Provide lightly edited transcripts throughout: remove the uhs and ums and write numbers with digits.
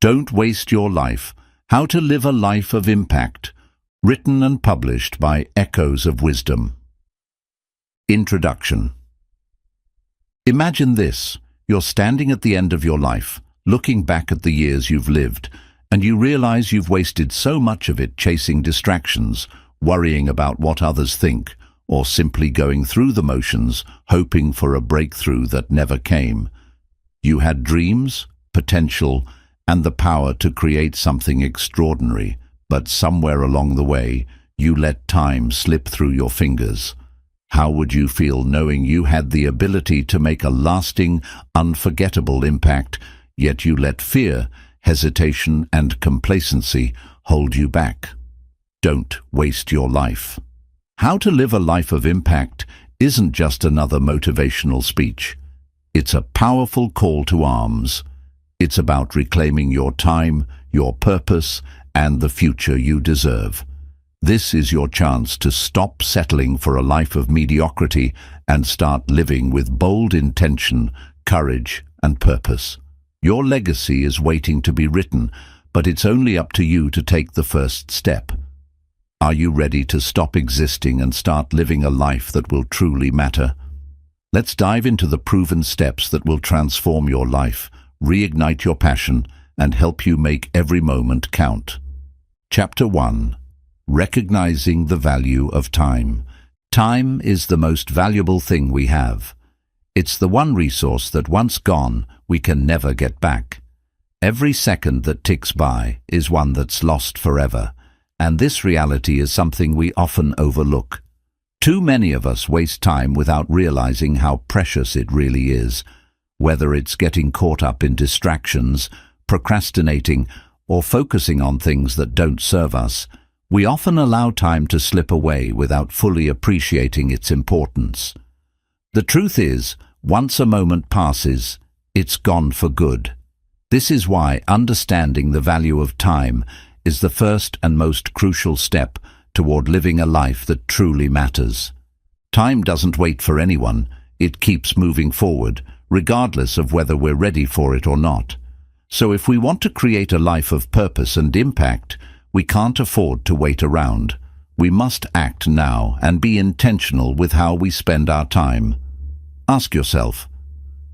Don't Waste Your Life: How to Live a Life of Impact, written and published by Echoes of Wisdom. Introduction. Imagine this: you're standing at the end of your life, looking back at the years you've lived, and you realize you've wasted so much of it chasing distractions, worrying about what others think, or simply going through the motions, hoping for a breakthrough that never came. You had dreams, potential, and the power to create something extraordinary, but somewhere along the way, you let time slip through your fingers. How would you feel knowing you had the ability to make a lasting, unforgettable impact, yet you let fear, hesitation, and complacency hold you back? Don't waste your life. How to Live a Life of Impact isn't just another motivational speech. It's a powerful call to arms. It's about reclaiming your time, your purpose, and the future you deserve. This is your chance to stop settling for a life of mediocrity and start living with bold intention, courage, and purpose. Your legacy is waiting to be written, but it's only up to you to take the first step. Are you ready to stop existing and start living a life that will truly matter? Let's dive into the proven steps that will transform your life, reignite your passion, and help you make every moment count. Chapter 1. Recognizing the Value of Time. Time is the most valuable thing we have. It's the one resource that once gone, we can never get back. Every second that ticks by is one that's lost forever, and this reality is something we often overlook. Too many of us waste time without realizing how precious it really is. Whether it's getting caught up in distractions, procrastinating, or focusing on things that don't serve us, we often allow time to slip away without fully appreciating its importance. The truth is, once a moment passes, it's gone for good. This is why understanding the value of time is the first and most crucial step toward living a life that truly matters. Time doesn't wait for anyone. It keeps moving forward, regardless of whether we're ready for it or not. So if we want to create a life of purpose and impact, we can't afford to wait around. We must act now and be intentional with how we spend our time. Ask yourself,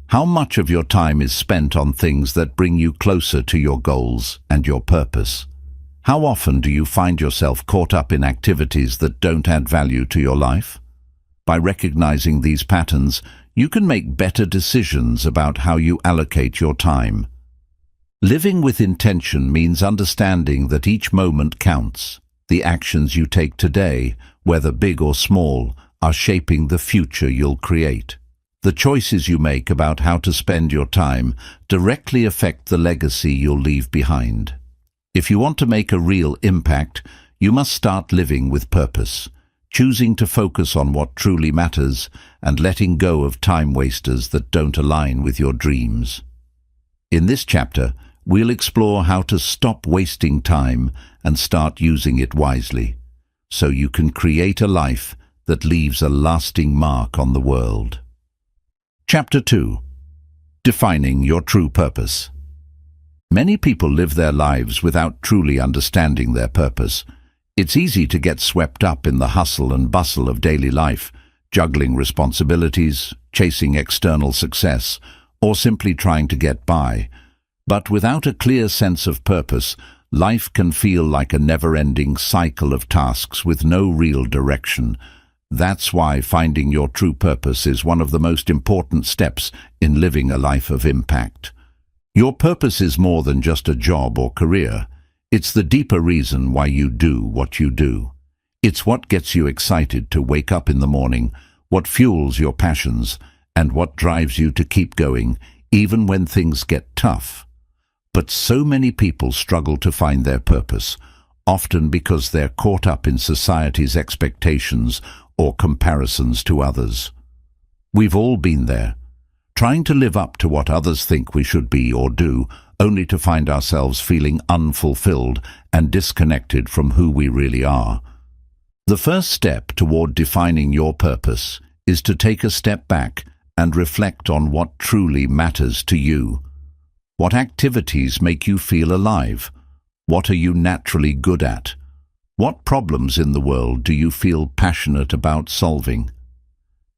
how much of your time is spent on things that bring you closer to your goals and your purpose? How often do you find yourself caught up in activities that don't add value to your life? By recognizing these patterns, you can make better decisions about how you allocate your time. Living with intention means understanding that each moment counts. The actions you take today, whether big or small, are shaping the future you'll create. The choices you make about how to spend your time directly affect the legacy you'll leave behind. If you want to make a real impact, you must start living with purpose, choosing to focus on what truly matters and letting go of time wasters that don't align with your dreams. In this chapter, we'll explore how to stop wasting time and start using it wisely, so you can create a life that leaves a lasting mark on the world. Chapter 2. Defining Your True Purpose. Many people live their lives without truly understanding their purpose. It's easy to get swept up in the hustle and bustle of daily life, juggling responsibilities, chasing external success, or simply trying to get by. But without a clear sense of purpose, life can feel like a never-ending cycle of tasks with no real direction. That's why finding your true purpose is one of the most important steps in living a life of impact. Your purpose is more than just a job or career. It's the deeper reason why you do what you do. It's what gets you excited to wake up in the morning, what fuels your passions, and what drives you to keep going, even when things get tough. But so many people struggle to find their purpose, often because they're caught up in society's expectations or comparisons to others. We've all been there, trying to live up to what others think we should be or do, only to find ourselves feeling unfulfilled and disconnected from who we really are. The first step toward defining your purpose is to take a step back and reflect on what truly matters to you. What activities make you feel alive? What are you naturally good at? What problems in the world do you feel passionate about solving?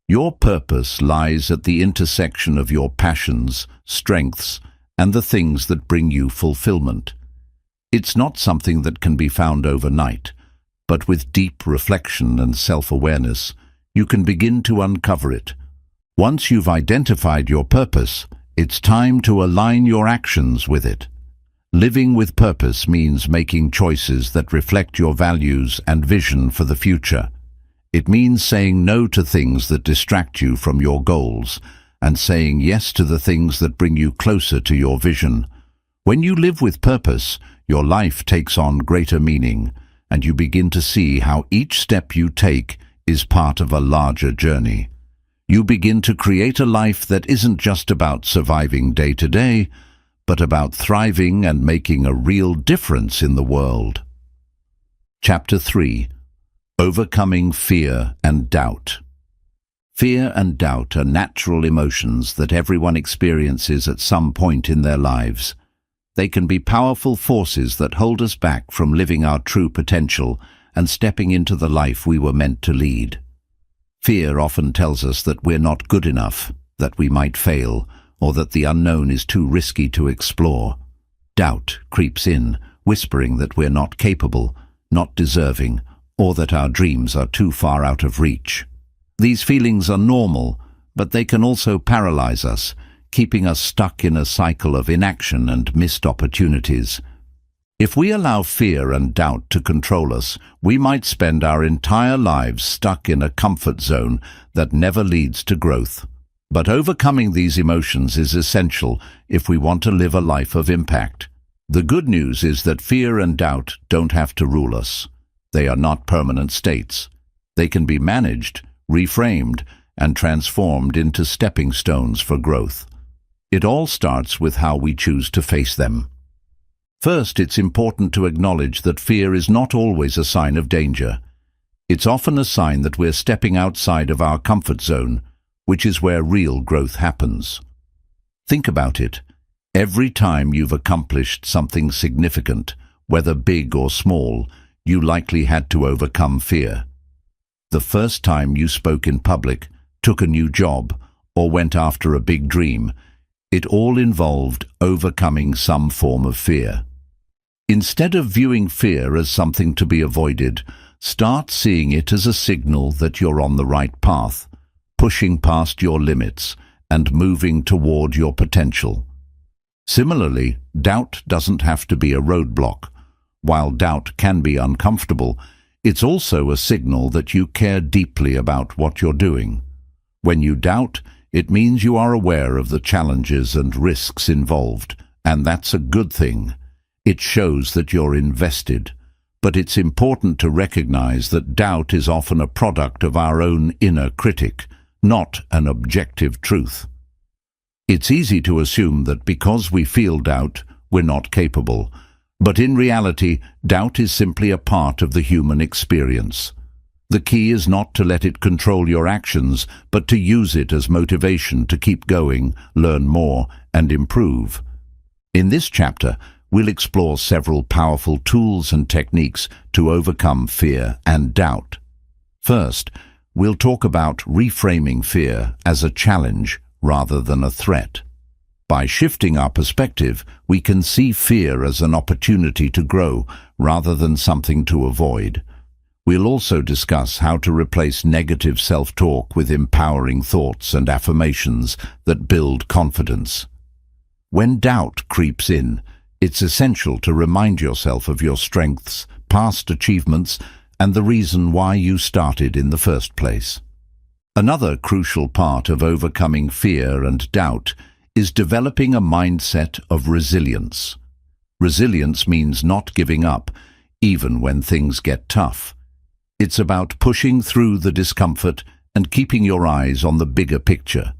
Your purpose lies at the intersection of your passions, strengths, and the things that bring you fulfillment. It's not something that can be found overnight, but with deep reflection and self-awareness, you can begin to uncover it. Once you've identified your purpose, it's time to align your actions with it. Living with purpose means making choices that reflect your values and vision for the future. It means saying no to things that distract you from your goals and saying yes to the things that bring you closer to your vision. When you live with purpose, your life takes on greater meaning, and you begin to see how each step you take is part of a larger journey. You begin to create a life that isn't just about surviving day to day, but about thriving and making a real difference in the world. Chapter 3. Overcoming Fear and Doubt. Fear and doubt are natural emotions that everyone experiences at some point in their lives. They can be powerful forces that hold us back from living our true potential and stepping into the life we were meant to lead. Fear often tells us that we're not good enough, that we might fail, or that the unknown is too risky to explore. Doubt creeps in, whispering that we're not capable, not deserving, or that our dreams are too far out of reach. These feelings are normal, but they can also paralyze us, keeping us stuck in a cycle of inaction and missed opportunities. If we allow fear and doubt to control us, we might spend our entire lives stuck in a comfort zone that never leads to growth. But overcoming these emotions is essential if we want to live a life of impact. The good news is that fear and doubt don't have to rule us. They are not permanent states. They can be managed, reframed, and transformed into stepping stones for growth. It all starts with how we choose to face them. First, it's important to acknowledge that fear is not always a sign of danger. It's often a sign that we're stepping outside of our comfort zone, which is where real growth happens. Think about it. Every time you've accomplished something significant, whether big or small, you likely had to overcome fear. The first time you spoke in public, took a new job, or went after a big dream, it all involved overcoming some form of fear. Instead of viewing fear as something to be avoided, start seeing it as a signal that you're on the right path, pushing past your limits and moving toward your potential. Similarly, doubt doesn't have to be a roadblock. While doubt can be uncomfortable, it's also a signal that you care deeply about what you're doing. When you doubt, it means you are aware of the challenges and risks involved, and that's a good thing. It shows that you're invested. But it's important to recognize that doubt is often a product of our own inner critic, not an objective truth. It's easy to assume that because we feel doubt, we're not capable. But in reality, doubt is simply a part of the human experience. The key is not to let it control your actions, but to use it as motivation to keep going, learn more, and improve. In this chapter, we'll explore several powerful tools and techniques to overcome fear and doubt. First, we'll talk about reframing fear as a challenge rather than a threat. By shifting our perspective, we can see fear as an opportunity to grow rather than something to avoid. We'll also discuss how to replace negative self-talk with empowering thoughts and affirmations that build confidence. When doubt creeps in, it's essential to remind yourself of your strengths, past achievements, and the reason why you started in the first place. Another crucial part of overcoming fear and doubt is developing a mindset of resilience. Resilience means not giving up, even when things get tough. It's about pushing through the discomfort and keeping your eyes on the bigger picture.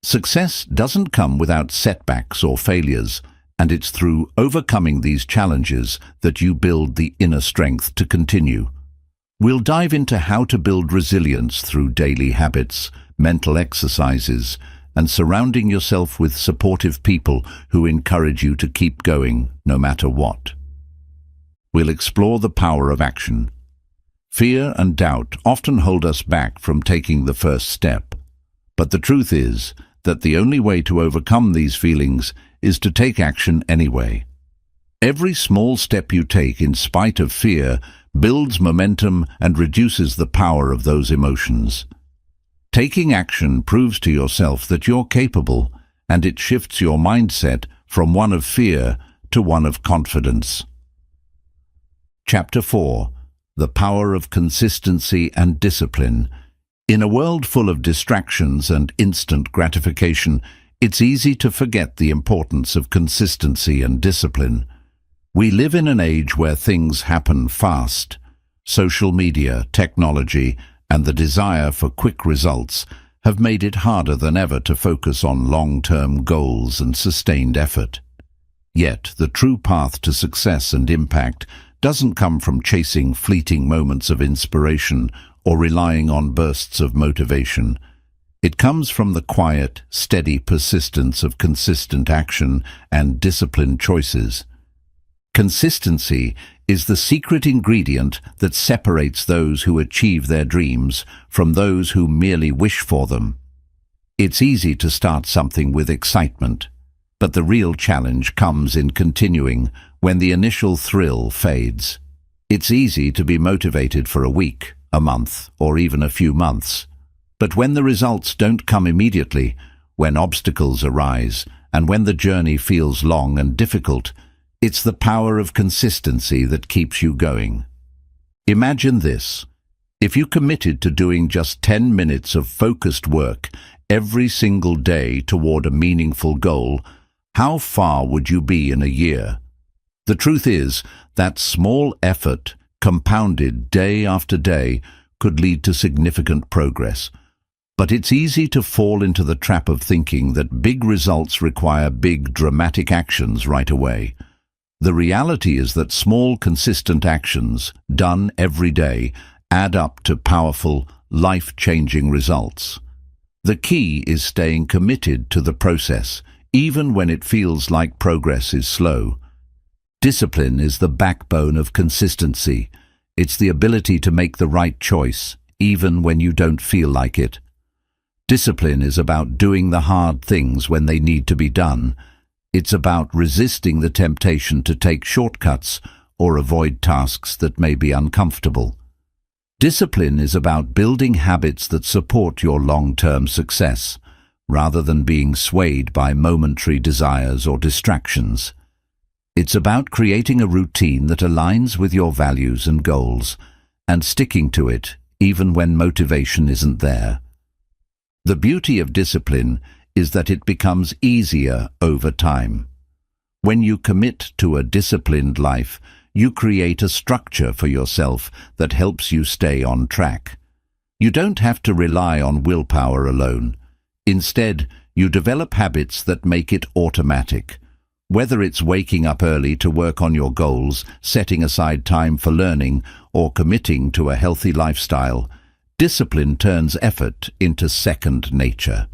Success doesn't come without setbacks or failures, and it's through overcoming these challenges that you build the inner strength to continue. We'll dive into how to build resilience through daily habits, mental exercises, and surrounding yourself with supportive people who encourage you to keep going no matter what. We'll explore the power of action. Fear and doubt often hold us back from taking the first step, but the truth is that the only way to overcome these feelings is to take action anyway. Every small step you take in spite of fear builds momentum and reduces the power of those emotions. Taking action proves to yourself that you're capable, and it shifts your mindset from one of fear to one of confidence. Chapter 4. The Power of Consistency and Discipline. In a world full of distractions and instant gratification, it's easy to forget the importance of consistency and discipline. We live in an age where things happen fast. Social media, technology, and the desire for quick results have made it harder than ever to focus on long-term goals and sustained effort. Yet, the true path to success and impact doesn't come from chasing fleeting moments of inspiration or relying on bursts of motivation. It comes from the quiet, steady persistence of consistent action and disciplined choices. Consistency is the secret ingredient that separates those who achieve their dreams from those who merely wish for them. It's easy to start something with excitement, but the real challenge comes in continuing when the initial thrill fades. It's easy to be motivated for a week, a month, or even a few months. But when the results don't come immediately, when obstacles arise, and when the journey feels long and difficult, it's the power of consistency that keeps you going. Imagine this. If you committed to doing just 10 minutes of focused work every single day toward a meaningful goal, how far would you be in a year? The truth is that small effort, compounded day after day, could lead to significant progress. But it's easy to fall into the trap of thinking that big results require big, dramatic actions right away. The reality is that small, consistent actions, done every day, add up to powerful, life-changing results. The key is staying committed to the process, even when it feels like progress is slow. Discipline is the backbone of consistency. It's the ability to make the right choice, even when you don't feel like it. Discipline is about doing the hard things when they need to be done. It's about resisting the temptation to take shortcuts or avoid tasks that may be uncomfortable. Discipline is about building habits that support your long-term success, rather than being swayed by momentary desires or distractions. It's about creating a routine that aligns with your values and goals, and sticking to it even when motivation isn't there. The beauty of discipline is that it becomes easier over time. When you commit to a disciplined life, you create a structure for yourself that helps you stay on track. You don't have to rely on willpower alone. Instead, you develop habits that make it automatic. Whether it's waking up early to work on your goals, setting aside time for learning, or committing to a healthy lifestyle, discipline turns effort into second nature.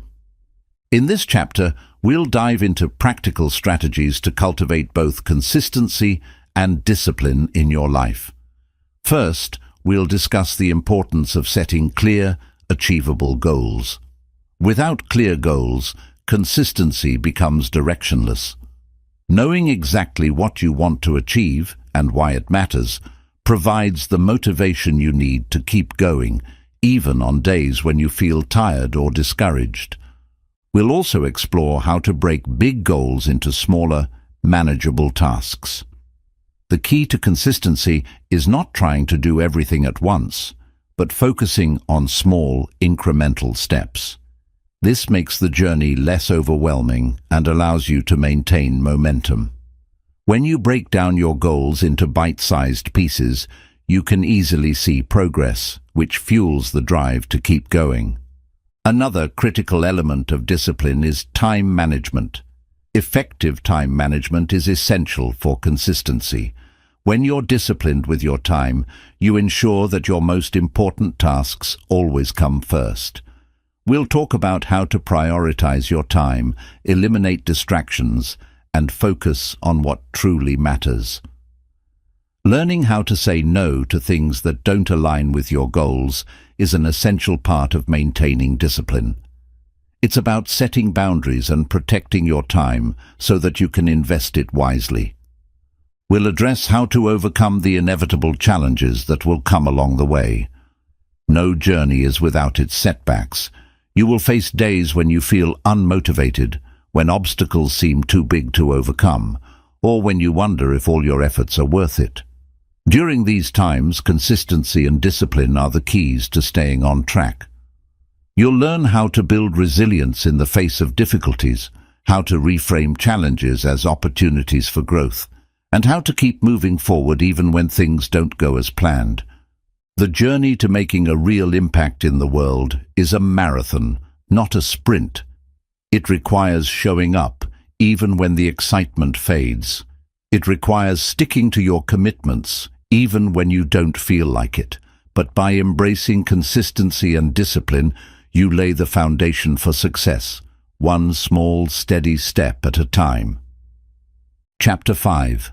In this chapter, we'll dive into practical strategies to cultivate both consistency and discipline in your life. First, we'll discuss the importance of setting clear, achievable goals. Without clear goals, consistency becomes directionless. Knowing exactly what you want to achieve and why it matters provides the motivation you need to keep going, even on days when you feel tired or discouraged. We'll also explore how to break big goals into smaller, manageable tasks. The key to consistency is not trying to do everything at once, but focusing on small, incremental steps. This makes the journey less overwhelming and allows you to maintain momentum. When you break down your goals into bite-sized pieces, you can easily see progress, which fuels the drive to keep going. Another critical element of discipline is time management. Effective time management is essential for consistency. When you're disciplined with your time, you ensure that your most important tasks always come first. We'll talk about how to prioritize your time, eliminate distractions, and focus on what truly matters. Learning how to say no to things that don't align with your goals is an essential part of maintaining discipline. It's about setting boundaries and protecting your time so that you can invest it wisely. We'll address how to overcome the inevitable challenges that will come along the way. No journey is without its setbacks. You will face days when you feel unmotivated, when obstacles seem too big to overcome, or when you wonder if all your efforts are worth it. During these times, consistency and discipline are the keys to staying on track. You'll learn how to build resilience in the face of difficulties, how to reframe challenges as opportunities for growth, and how to keep moving forward even when things don't go as planned. The journey to making a real impact in the world is a marathon, not a sprint. It requires showing up, even when the excitement fades. It requires sticking to your commitments, even when you don't feel like it. But by embracing consistency and discipline, you lay the foundation for success, one small, steady step at a time. Chapter 5.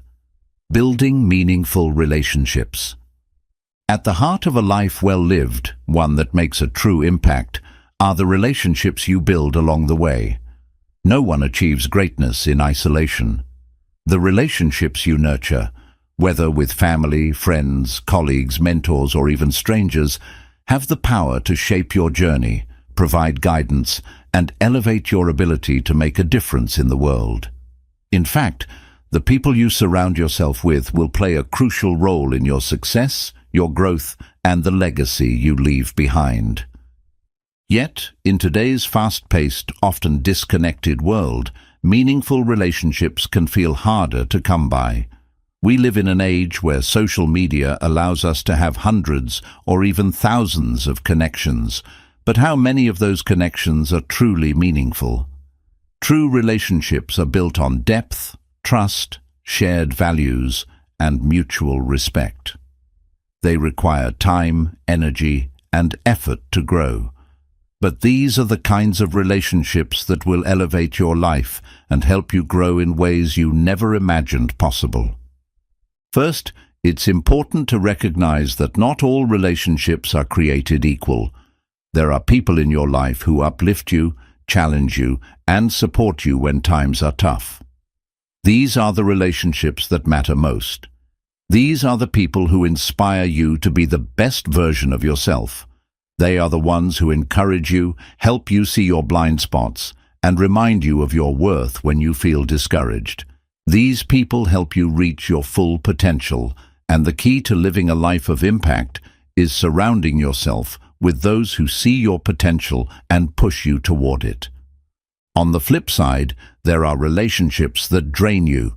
Building Meaningful Relationships. At the heart of a life well lived, one that makes a true impact, are the relationships you build along the way. No one achieves greatness in isolation. The relationships you nurture, whether with family, friends, colleagues, mentors, or even strangers, have the power to shape your journey, provide guidance, and elevate your ability to make a difference in the world. In fact, the people you surround yourself with will play a crucial role in your success, your growth, and the legacy you leave behind. Yet, in today's fast-paced, often disconnected world, meaningful relationships can feel harder to come by. We live in an age where social media allows us to have hundreds or even thousands of connections, but how many of those connections are truly meaningful? True relationships are built on depth, trust, shared values, and mutual respect. They require time, energy, and effort to grow. But these are the kinds of relationships that will elevate your life and help you grow in ways you never imagined possible. First, it's important to recognize that not all relationships are created equal. There are people in your life who uplift you, challenge you, and support you when times are tough. These are the relationships that matter most. These are the people who inspire you to be the best version of yourself. They are the ones who encourage you, help you see your blind spots, and remind you of your worth when you feel discouraged. These people help you reach your full potential, and the key to living a life of impact is surrounding yourself with those who see your potential and push you toward it. On the flip side, there are relationships that drain you.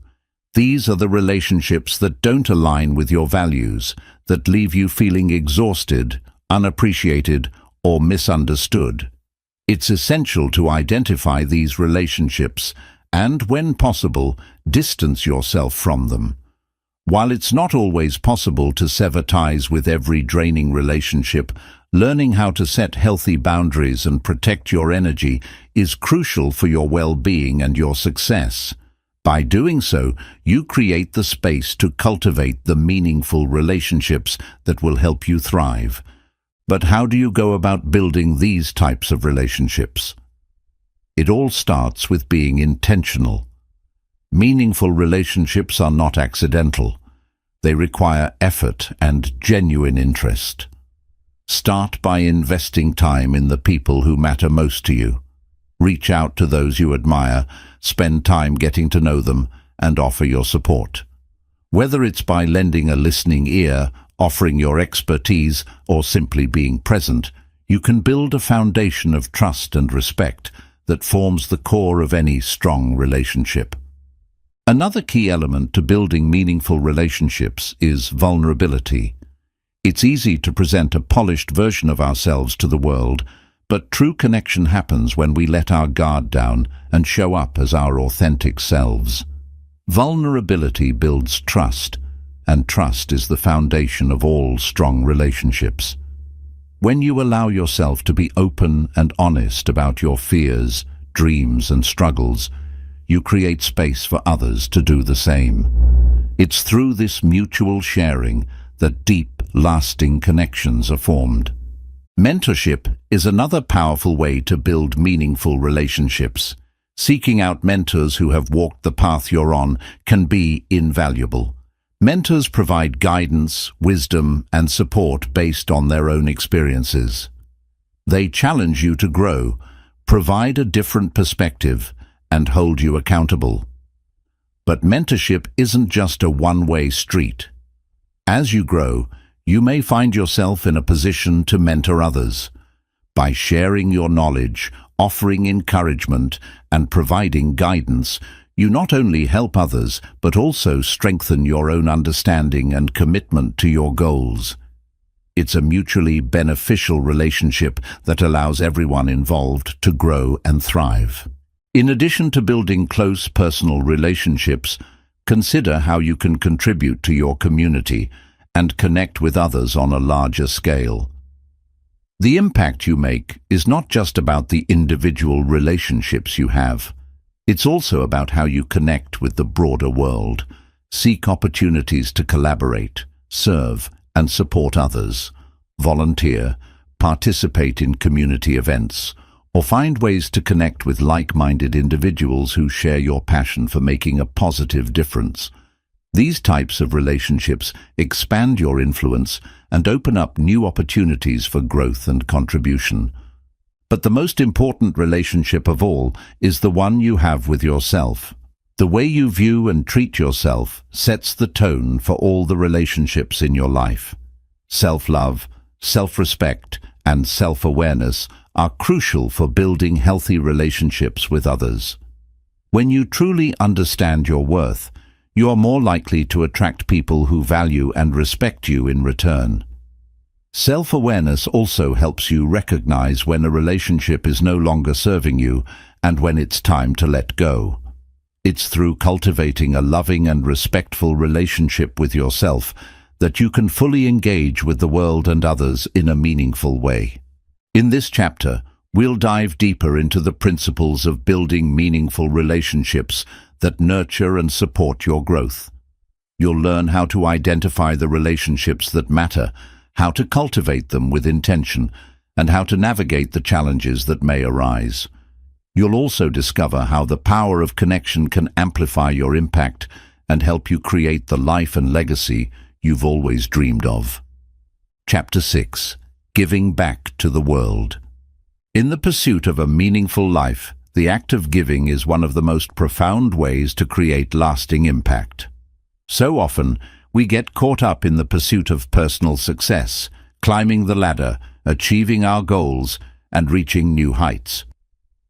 These are the relationships that don't align with your values, that leave you feeling exhausted, unappreciated, or misunderstood. It's essential to identify these relationships and, when possible, distance yourself from them. While it's not always possible to sever ties with every draining relationship, learning how to set healthy boundaries and protect your energy is crucial for your well-being and your success. By doing so, you create the space to cultivate the meaningful relationships that will help you thrive. But how do you go about building these types of relationships? It all starts with being intentional. Meaningful relationships are not accidental. They require effort and genuine interest. Start by investing time in the people who matter most to you. Reach out to those you admire, spend time getting to know them, and offer your support. Whether it's by lending a listening ear, offering your expertise, or simply being present, you can build a foundation of trust and respect that forms the core of any strong relationship. Another key element to building meaningful relationships is vulnerability. It's easy to present a polished version of ourselves to the world, but true connection happens when we let our guard down and show up as our authentic selves. Vulnerability builds trust, and trust is the foundation of all strong relationships. When you allow yourself to be open and honest about your fears, dreams, and struggles, you create space for others to do the same. It's through this mutual sharing that deep, lasting connections are formed. Mentorship is another powerful way to build meaningful relationships. Seeking out mentors who have walked the path you're on can be invaluable. Mentors provide guidance, wisdom, and support based on their own experiences. They challenge you to grow, provide a different perspective, and hold you accountable. But mentorship isn't just a one-way street. As you grow, you may find yourself in a position to mentor others. By sharing your knowledge, offering encouragement, and providing guidance, you not only help others, but also strengthen your own understanding and commitment to your goals. It's a mutually beneficial relationship that allows everyone involved to grow and thrive. In addition to building close personal relationships, consider how you can contribute to your community and connect with others on a larger scale. The impact you make is not just about the individual relationships you have. It's also about how you connect with the broader world. Seek opportunities to collaborate, serve, and support others. Volunteer, participate in community events, or find ways to connect with like-minded individuals who share your passion for making a positive difference. These types of relationships expand your influence and open up new opportunities for growth and contribution. But the most important relationship of all is the one you have with yourself. The way you view and treat yourself sets the tone for all the relationships in your life. Self-love, self-respect, and self-awareness are crucial for building healthy relationships with others. When you truly understand your worth, you are more likely to attract people who value and respect you in return. Self-awareness also helps you recognize when a relationship is no longer serving you and when it's time to let go. It's through cultivating a loving and respectful relationship with yourself that you can fully engage with the world and others in a meaningful way. In this chapter, we'll dive deeper into the principles of building meaningful relationships that nurture and support your growth. You'll learn how to identify the relationships that matter, how to cultivate them with intention, and how to navigate the challenges that may arise. You'll also discover how the power of connection can amplify your impact and help you create the life and legacy you've always dreamed of. Chapter 6. Giving back to the world. In the pursuit of a meaningful life, the act of giving is one of the most profound ways to create lasting impact. So often, we get caught up in the pursuit of personal success, climbing the ladder, achieving our goals, and reaching new heights.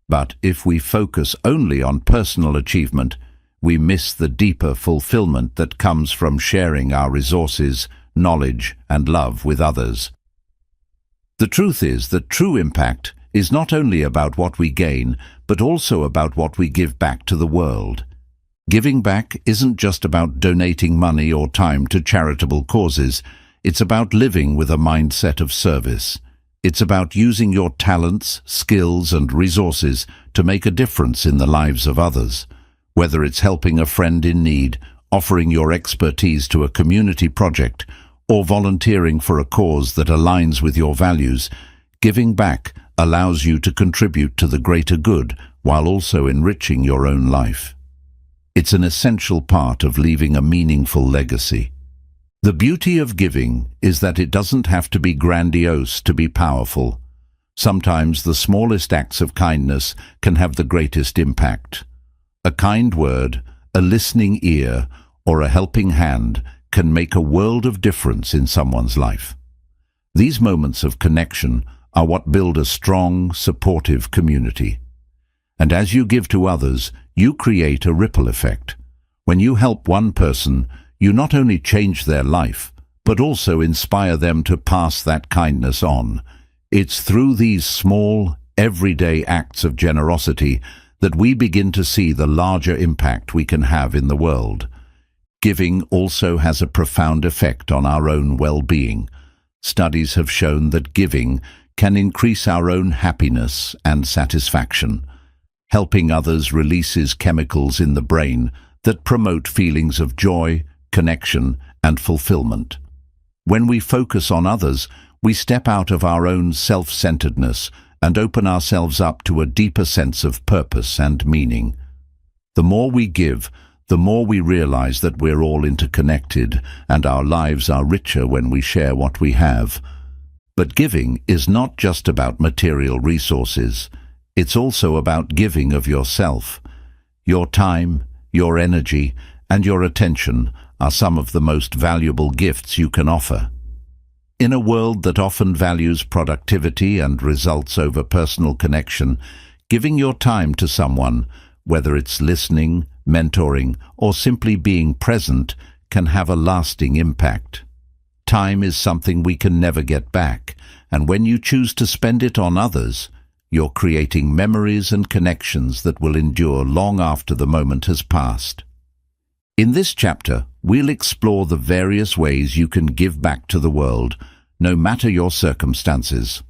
But if we focus only on personal achievement, we miss the deeper fulfillment that comes from sharing our resources, knowledge, and love with others. The truth is that true impact is not only about what we gain, but also about what we give back to the world. Giving back isn't just about donating money or time to charitable causes. It's about living with a mindset of service. It's about using your talents, skills, and resources to make a difference in the lives of others. Whether it's helping a friend in need, offering your expertise to a community project, or volunteering for a cause that aligns with your values, giving back allows you to contribute to the greater good while also enriching your own life. It's an essential part of leaving a meaningful legacy. The beauty of giving is that it doesn't have to be grandiose to be powerful. Sometimes the smallest acts of kindness can have the greatest impact. A kind word, a listening ear, or a helping hand can make a world of difference in someone's life. These moments of connection are what build a strong, supportive community. And as you give to others, you create a ripple effect. When you help one person, you not only change their life, but also inspire them to pass that kindness on. It's through these small, everyday acts of generosity that we begin to see the larger impact we can have in the world. Giving also has a profound effect on our own well-being. Studies have shown that giving can increase our own happiness and satisfaction. Helping others releases chemicals in the brain that promote feelings of joy, connection, and fulfillment. When we focus on others, we step out of our own self-centeredness and open ourselves up to a deeper sense of purpose and meaning. The more we give, the more we realize that we're all interconnected and our lives are richer when we share what we have. But giving is not just about material resources. It's also about giving of yourself. Your time, your energy, and your attention are some of the most valuable gifts you can offer. In a world that often values productivity and results over personal connection, giving your time to someone, whether it's listening, mentoring, or simply being present, can have a lasting impact. Time is something we can never get back, and when you choose to spend it on others, you're creating memories and connections that will endure long after the moment has passed. In this chapter, we'll explore the various ways you can give back to the world, no matter your circumstances.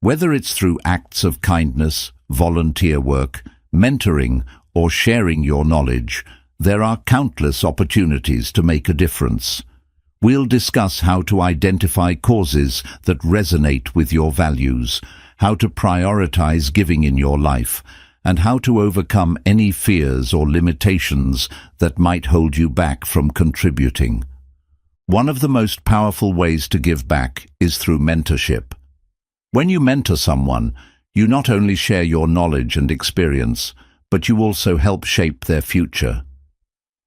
Whether it's through acts of kindness, volunteer work, mentoring, or sharing your knowledge, there are countless opportunities to make a difference. We'll discuss how to identify causes that resonate with your values, how to prioritize giving in your life, and how to overcome any fears or limitations that might hold you back from contributing. One of the most powerful ways to give back is through mentorship. When you mentor someone, you not only share your knowledge and experience, but you also help shape their future.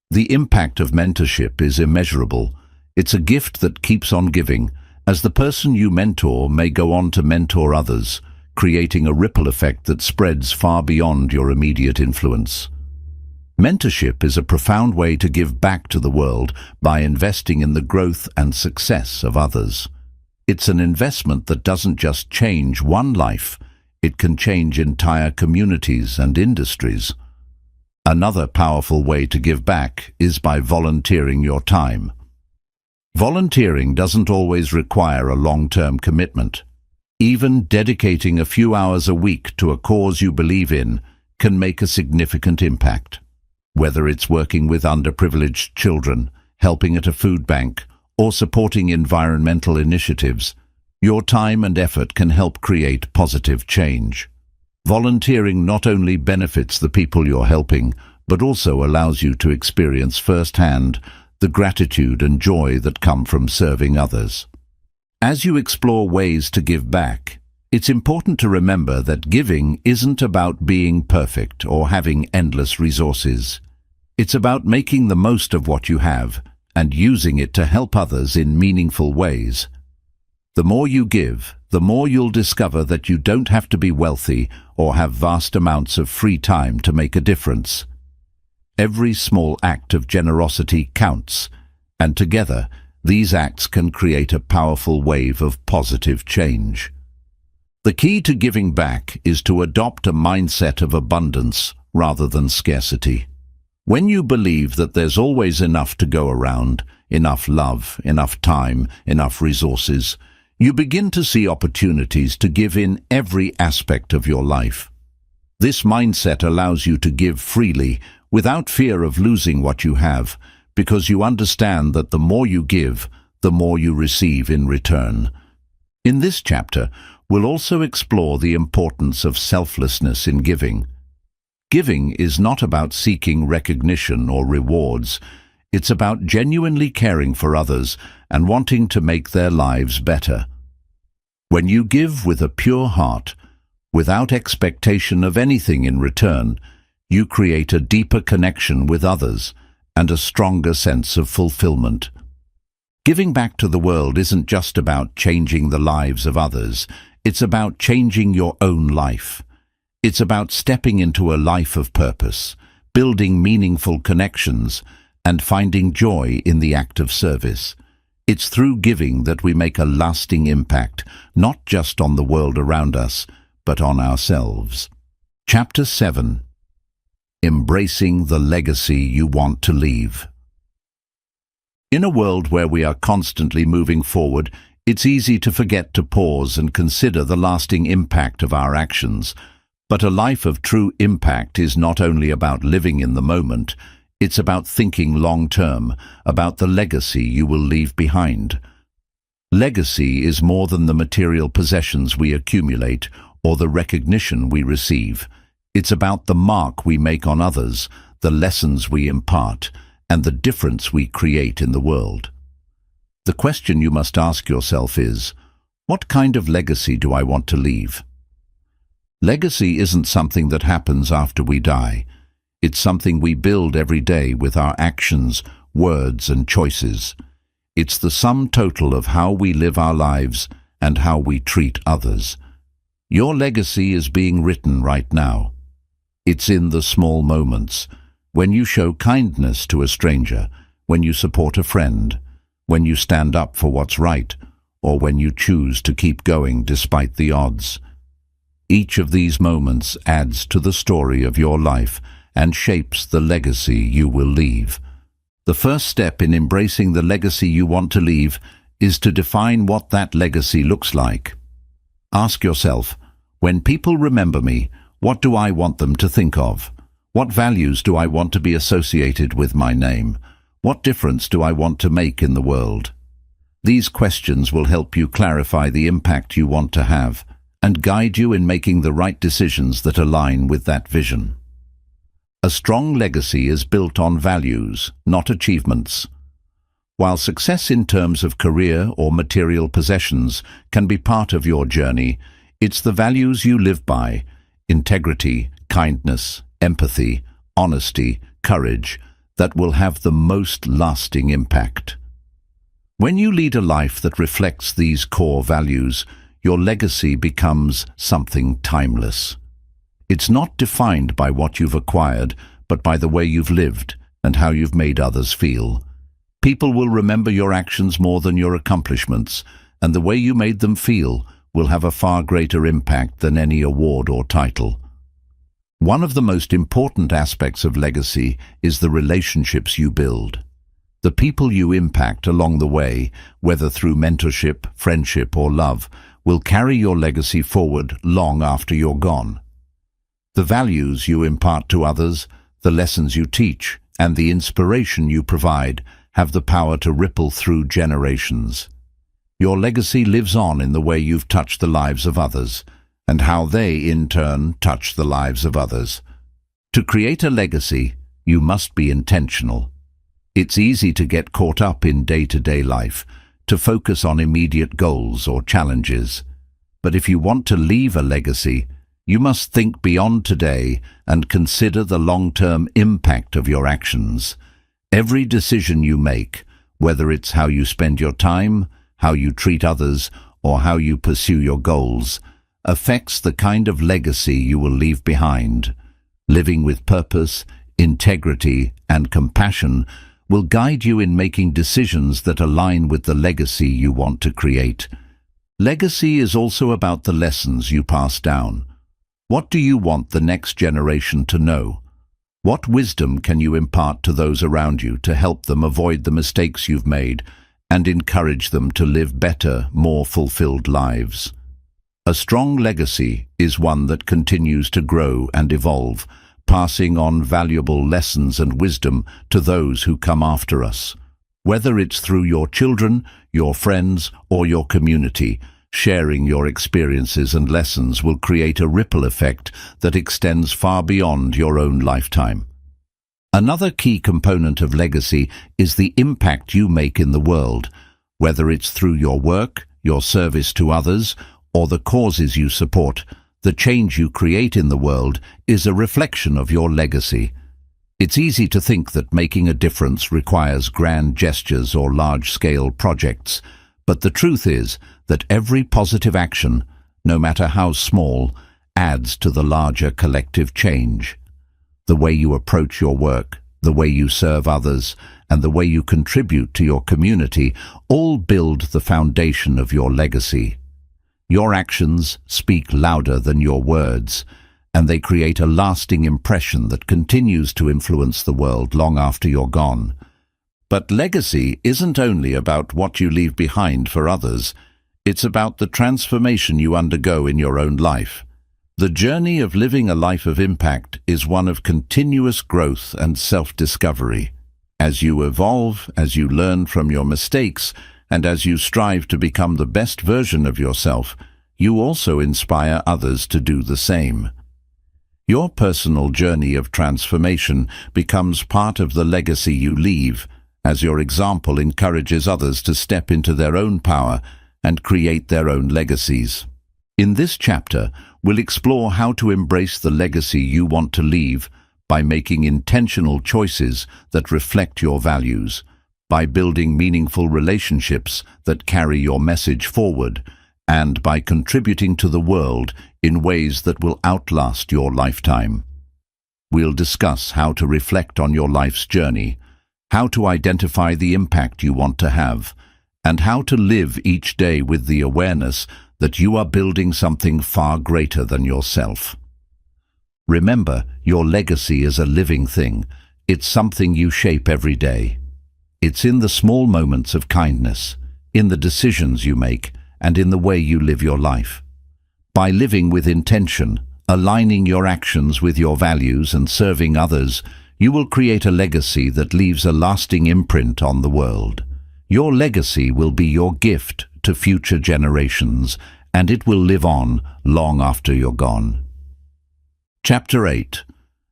The impact of mentorship is immeasurable. It's a gift that keeps on giving, as the person you mentor may go on to mentor others, creating a ripple effect that spreads far beyond your immediate influence. Mentorship is a profound way to give back to the world by investing in the growth and success of others. It's an investment that doesn't just change one life, it can change entire communities and industries. Another powerful way to give back is by volunteering your time. Volunteering doesn't always require a long-term commitment. Even dedicating a few hours a week to a cause you believe in can make a significant impact. Whether it's working with underprivileged children, helping at a food bank, or supporting environmental initiatives, your time and effort can help create positive change. Volunteering not only benefits the people you're helping, but also allows you to experience firsthand the gratitude and joy that come from serving others. As you explore ways to give back, it's important to remember that giving isn't about being perfect or having endless resources. It's about making the most of what you have and using it to help others in meaningful ways. The more you give, the more you'll discover that you don't have to be wealthy or have vast amounts of free time to make a difference. Every small act of generosity counts, and together, these acts can create a powerful wave of positive change. The key to giving back is to adopt a mindset of abundance rather than scarcity. When you believe that there's always enough to go around, enough love, enough time, enough resources, you begin to see opportunities to give in every aspect of your life. This mindset allows you to give freely without fear of losing what you have, because you understand that the more you give, the more you receive in return. In this chapter, we'll also explore the importance of selflessness in giving. Giving is not about seeking recognition or rewards. It's about genuinely caring for others and wanting to make their lives better. When you give with a pure heart, without expectation of anything in return, you create a deeper connection with others and a stronger sense of fulfillment. Giving back to the world isn't just about changing the lives of others, it's about changing your own life. It's about stepping into a life of purpose, building meaningful connections, and finding joy in the act of service. It's through giving that we make a lasting impact, not just on the world around us, but on ourselves. Chapter 7. Embracing the legacy you want to leave. In a world where we are constantly moving forward, It's easy to forget to pause and consider the lasting impact of our actions, but a life of true impact is not only about living in the moment, it's about thinking long-term, about the legacy you will leave behind. Legacy is more than the material possessions we accumulate or the recognition we receive. It's about the mark we make on others, the lessons we impart, and the difference we create in the world. The question you must ask yourself is, what kind of legacy do I want to leave? Legacy isn't something that happens after we die. It's something we build every day with our actions, words, and choices. It's the sum total of how we live our lives and how we treat others. Your legacy is being written right now. It's in the small moments, when you show kindness to a stranger, when you support a friend, when you stand up for what's right, or when you choose to keep going despite the odds. Each of these moments adds to the story of your life and shapes the legacy you will leave. The first step in embracing the legacy you want to leave is to define what that legacy looks like. Ask yourself, when people remember me, what do I want them to think of? What values do I want to be associated with my name? What difference do I want to make in the world? These questions will help you clarify the impact you want to have and guide you in making the right decisions that align with that vision. A strong legacy is built on values, not achievements. While success in terms of career or material possessions can be part of your journey, it's the values you live by, integrity, kindness, empathy, honesty, courage, that will have the most lasting impact. When you lead a life that reflects these core values, your legacy becomes something timeless. It's not defined by what you've acquired, but by the way you've lived and how you've made others feel. People will remember your actions more than your accomplishments, and the way you made them feel will have a far greater impact than any award or title. One of the most important aspects of legacy is the relationships you build. The people you impact along the way, whether through mentorship, friendship, or love, will carry your legacy forward long after you're gone. The values you impart to others, the lessons you teach, and the inspiration you provide have the power to ripple through generations. Your legacy lives on in the way you've touched the lives of others, and how they, in turn, touch the lives of others. To create a legacy, you must be intentional. It's easy to get caught up in day-to-day life, to focus on immediate goals or challenges. But if you want to leave a legacy, you must think beyond today and consider the long-term impact of your actions. Every decision you make, whether it's how you spend your time, how you treat others, or how you pursue your goals, affects the kind of legacy you will leave behind. Living with purpose, integrity, and compassion will guide you in making decisions that align with the legacy you want to create. Legacy is also about the lessons you pass down. What do you want the next generation to know? What wisdom can you impart to those around you to help them avoid the mistakes you've made and encourage them to live better, more fulfilled lives? A strong legacy is one that continues to grow and evolve, passing on valuable lessons and wisdom to those who come after us. Whether it's through your children, your friends, or your community, sharing your experiences and lessons will create a ripple effect that extends far beyond your own lifetime. Another key component of legacy is the impact you make in the world, whether it's through your work, your service to others, or the causes you support. The change you create in the world is a reflection of your legacy. It's easy to think that making a difference requires grand gestures or large-scale projects, but the truth is that every positive action, no matter how small, adds to the larger collective change. The way you approach your work, the way you serve others, and the way you contribute to your community all build the foundation of your legacy. Your actions speak louder than your words, and they create a lasting impression that continues to influence the world long after you're gone. But legacy isn't only about what you leave behind for others. It's about the transformation you undergo in your own life. The journey of living a life of impact is one of continuous growth and self-discovery. As you evolve, as you learn from your mistakes, and as you strive to become the best version of yourself, you also inspire others to do the same. Your personal journey of transformation becomes part of the legacy you leave, as your example encourages others to step into their own power and create their own legacies. In this chapter, we'll explore how to embrace the legacy you want to leave by making intentional choices that reflect your values, by building meaningful relationships that carry your message forward, and by contributing to the world in ways that will outlast your lifetime. We'll discuss how to reflect on your life's journey, how to identify the impact you want to have, and how to live each day with the awareness that you are building something far greater than yourself. Remember, your legacy is a living thing. It's something you shape every day. It's in the small moments of kindness, in the decisions you make, and in the way you live your life. By living with intention, aligning your actions with your values and serving others, you will create a legacy that leaves a lasting imprint on the world. Your legacy will be your gift to future generations, and it will live on long after you're gone. Chapter 8.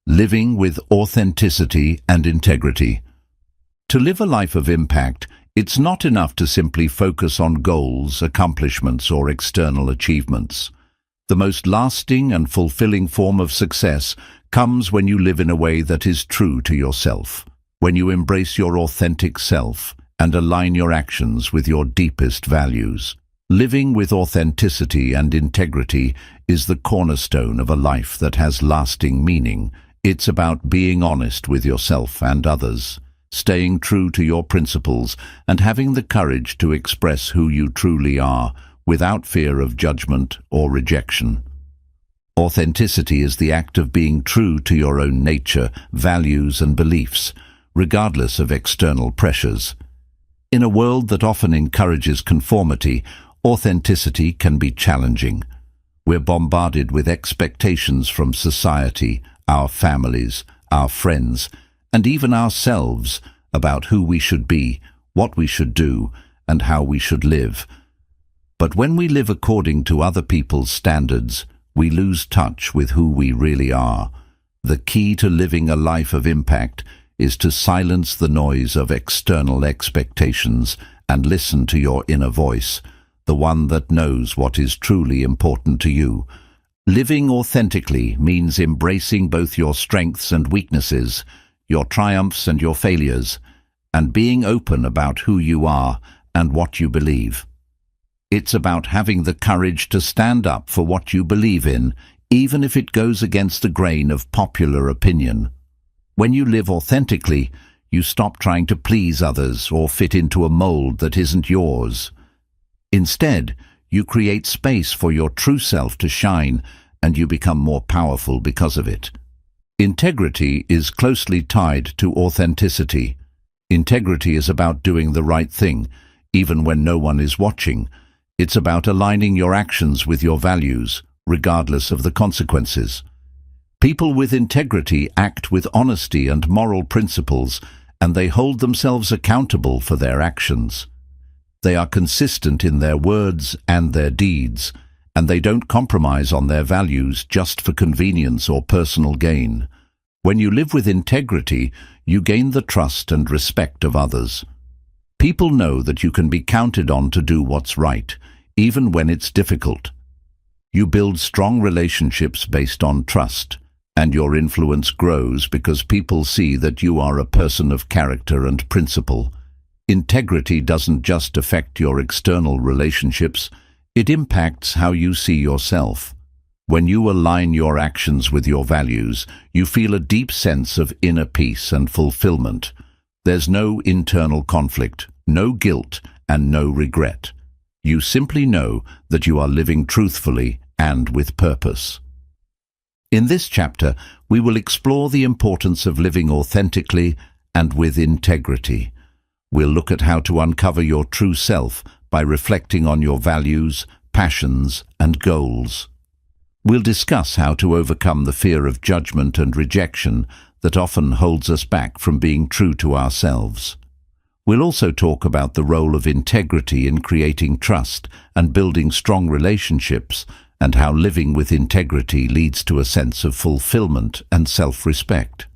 Living with Authenticity and Integrity. To live a life of impact, it's not enough to simply focus on goals, accomplishments, or external achievements. The most lasting and fulfilling form of success comes when you live in a way that is true to yourself, when you embrace your authentic self and align your actions with your deepest values. Living with authenticity and integrity is the cornerstone of a life that has lasting meaning. It's about being honest with yourself and others, staying true to your principles, and having the courage to express who you truly are without fear of judgment or rejection. Authenticity is the act of being true to your own nature, values, and beliefs, regardless of external pressures. In a world that often encourages conformity, authenticity can be challenging. We're bombarded with expectations from society, our families, our friends, and even ourselves about who we should be, what we should do, and how we should live. But when we live according to other people's standards, we lose touch with who we really are. The key to living a life of impact is to silence the noise of external expectations and listen to your inner voice, the one that knows what is truly important to you. Living authentically means embracing both your strengths and weaknesses, your triumphs and your failures, and being open about who you are and what you believe. It's about having the courage to stand up for what you believe in, even if it goes against the grain of popular opinion. When you live authentically, you stop trying to please others or fit into a mold that isn't yours. Instead, you create space for your true self to shine, and you become more powerful because of it. Integrity is closely tied to authenticity. Integrity is about doing the right thing, even when no one is watching. It's about aligning your actions with your values, regardless of the consequences. People with integrity act with honesty and moral principles, and they hold themselves accountable for their actions. They are consistent in their words and their deeds, and they don't compromise on their values just for convenience or personal gain. When you live with integrity, you gain the trust and respect of others. People know that you can be counted on to do what's right, even when it's difficult. You build strong relationships based on trust, and your influence grows because people see that you are a person of character and principle. Integrity doesn't just affect your external relationships, it impacts how you see yourself. When you align your actions with your values, you feel a deep sense of inner peace and fulfillment. There's no internal conflict, no guilt, and no regret. You simply know that you are living truthfully and with purpose. In this chapter, we will explore the importance of living authentically and with integrity. We'll look at how to uncover your true self by reflecting on your values, passions, and goals. We'll discuss how to overcome the fear of judgment and rejection that often holds us back from being true to ourselves. We'll also talk about the role of integrity in creating trust and building strong relationships, and how living with integrity leads to a sense of fulfillment and self-respect.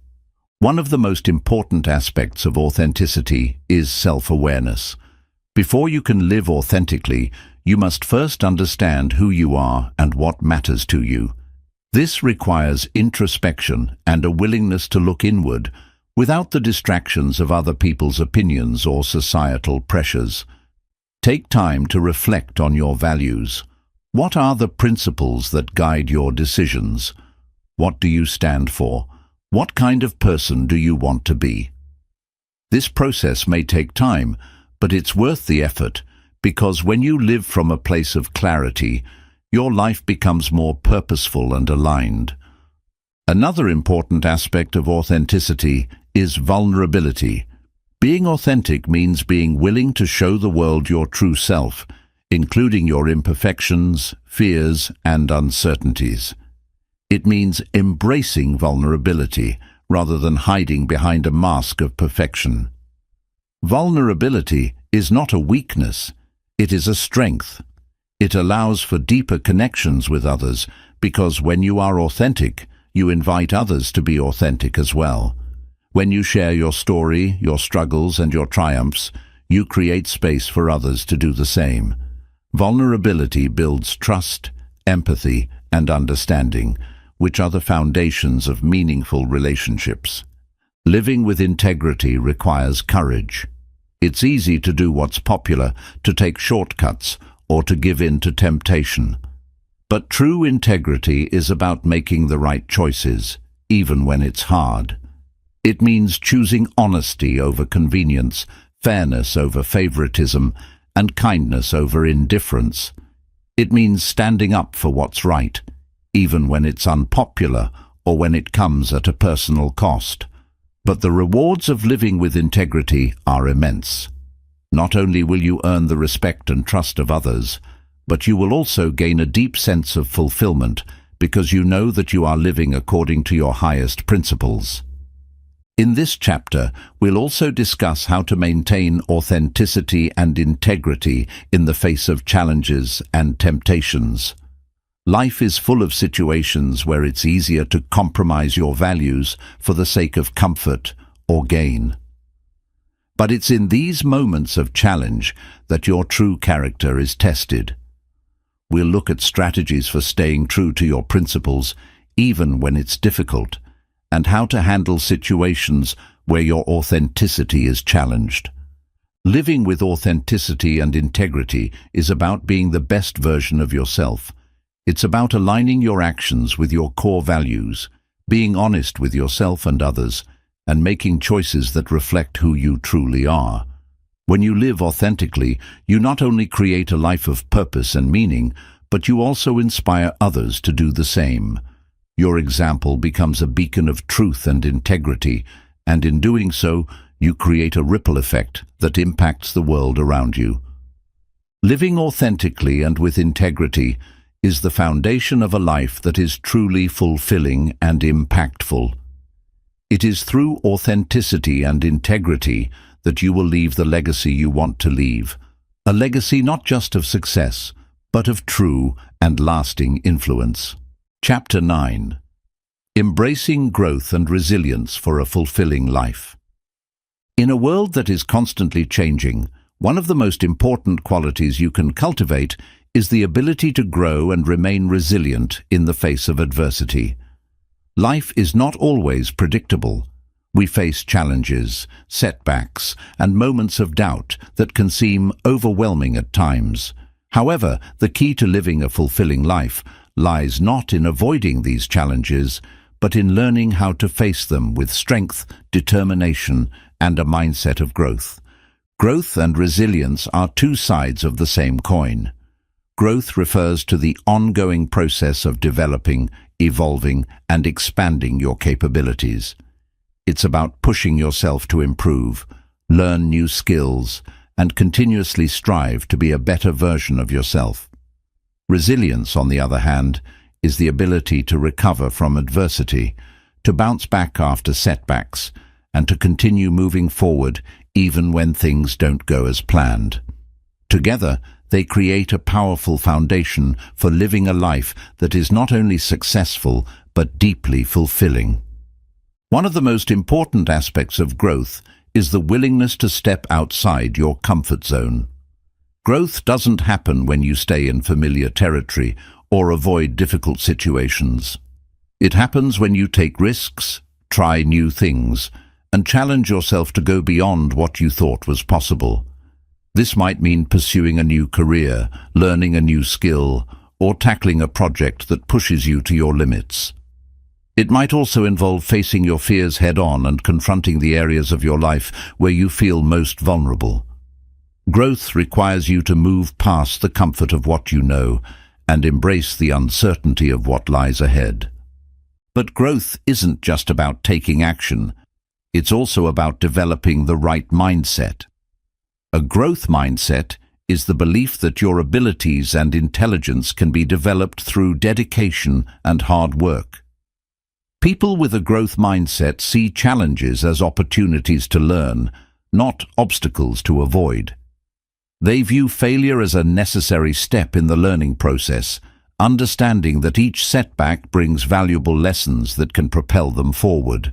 One of the most important aspects of authenticity is self-awareness. Before you can live authentically, you must first understand who you are and what matters to you. This requires introspection and a willingness to look inward, without the distractions of other people's opinions or societal pressures. Take time to reflect on your values. What are the principles that guide your decisions? What do you stand for? What kind of person do you want to be? This process may take time, but it's worth the effort, because when you live from a place of clarity, your life becomes more purposeful and aligned. Another important aspect of authenticity is vulnerability. Being authentic means being willing to show the world your true self, including your imperfections, fears, and uncertainties. It means embracing vulnerability rather than hiding behind a mask of perfection. Vulnerability is not a weakness, it is a strength. It allows for deeper connections with others, because when you are authentic, you invite others to be authentic as well. When you share your story, your struggles, and your triumphs, you create space for others to do the same. Vulnerability builds trust, empathy, and understanding, which are the foundations of meaningful relationships. Living with integrity requires courage. It's easy to do what's popular, to take shortcuts, or to give in to temptation. But true integrity is about making the right choices, even when it's hard. It means choosing honesty over convenience, fairness over favoritism, and kindness over indifference. It means standing up for what's right, even when it's unpopular or when it comes at a personal cost. But the rewards of living with integrity are immense. Not only will you earn the respect and trust of others, but you will also gain a deep sense of fulfillment because you know that you are living according to your highest principles. In this chapter, we'll also discuss how to maintain authenticity and integrity in the face of challenges and temptations. Life is full of situations where it's easier to compromise your values for the sake of comfort or gain. But it's in these moments of challenge that your true character is tested. We'll look at strategies for staying true to your principles, even when it's difficult, and how to handle situations where your authenticity is challenged. Living with authenticity and integrity is about being the best version of yourself. It's about aligning your actions with your core values, being honest with yourself and others, and making choices that reflect who you truly are. When you live authentically, you not only create a life of purpose and meaning, but you also inspire others to do the same. Your example becomes a beacon of truth and integrity, and in doing so, you create a ripple effect that impacts the world around you. Living authentically and with integrity is the foundation of a life that is truly fulfilling and impactful. It is through authenticity and integrity that you will leave the legacy you want to leave, a legacy not just of success, but of true and lasting influence. Chapter 9. Embracing Growth and Resilience for a Fulfilling Life. In a world that is constantly changing, one of the most important qualities you can cultivate is the ability to grow and remain resilient in the face of adversity. Life is not always predictable. We face challenges, setbacks, and moments of doubt that can seem overwhelming at times. However, the key to living a fulfilling life lies not in avoiding these challenges, but in learning how to face them with strength, determination, and a mindset of growth. Growth and resilience are two sides of the same coin. Growth refers to the ongoing process of developing, evolving, and expanding your capabilities. It's about pushing yourself to improve, learn new skills, and continuously strive to be a better version of yourself. Resilience, on the other hand, is the ability to recover from adversity, to bounce back after setbacks, and to continue moving forward even when things don't go as planned. Together, they create a powerful foundation for living a life that is not only successful but deeply fulfilling. One of the most important aspects of growth is the willingness to step outside your comfort zone. Growth doesn't happen when you stay in familiar territory or avoid difficult situations. It happens when you take risks, try new things, and challenge yourself to go beyond what you thought was possible. This might mean pursuing a new career, learning a new skill, or tackling a project that pushes you to your limits. It might also involve facing your fears head-on and confronting the areas of your life where you feel most vulnerable. Growth requires you to move past the comfort of what you know and embrace the uncertainty of what lies ahead. But growth isn't just about taking action. It's also about developing the right mindset. A growth mindset is the belief that your abilities and intelligence can be developed through dedication and hard work. People with a growth mindset see challenges as opportunities to learn, not obstacles to avoid. They view failure as a necessary step in the learning process, understanding that each setback brings valuable lessons that can propel them forward.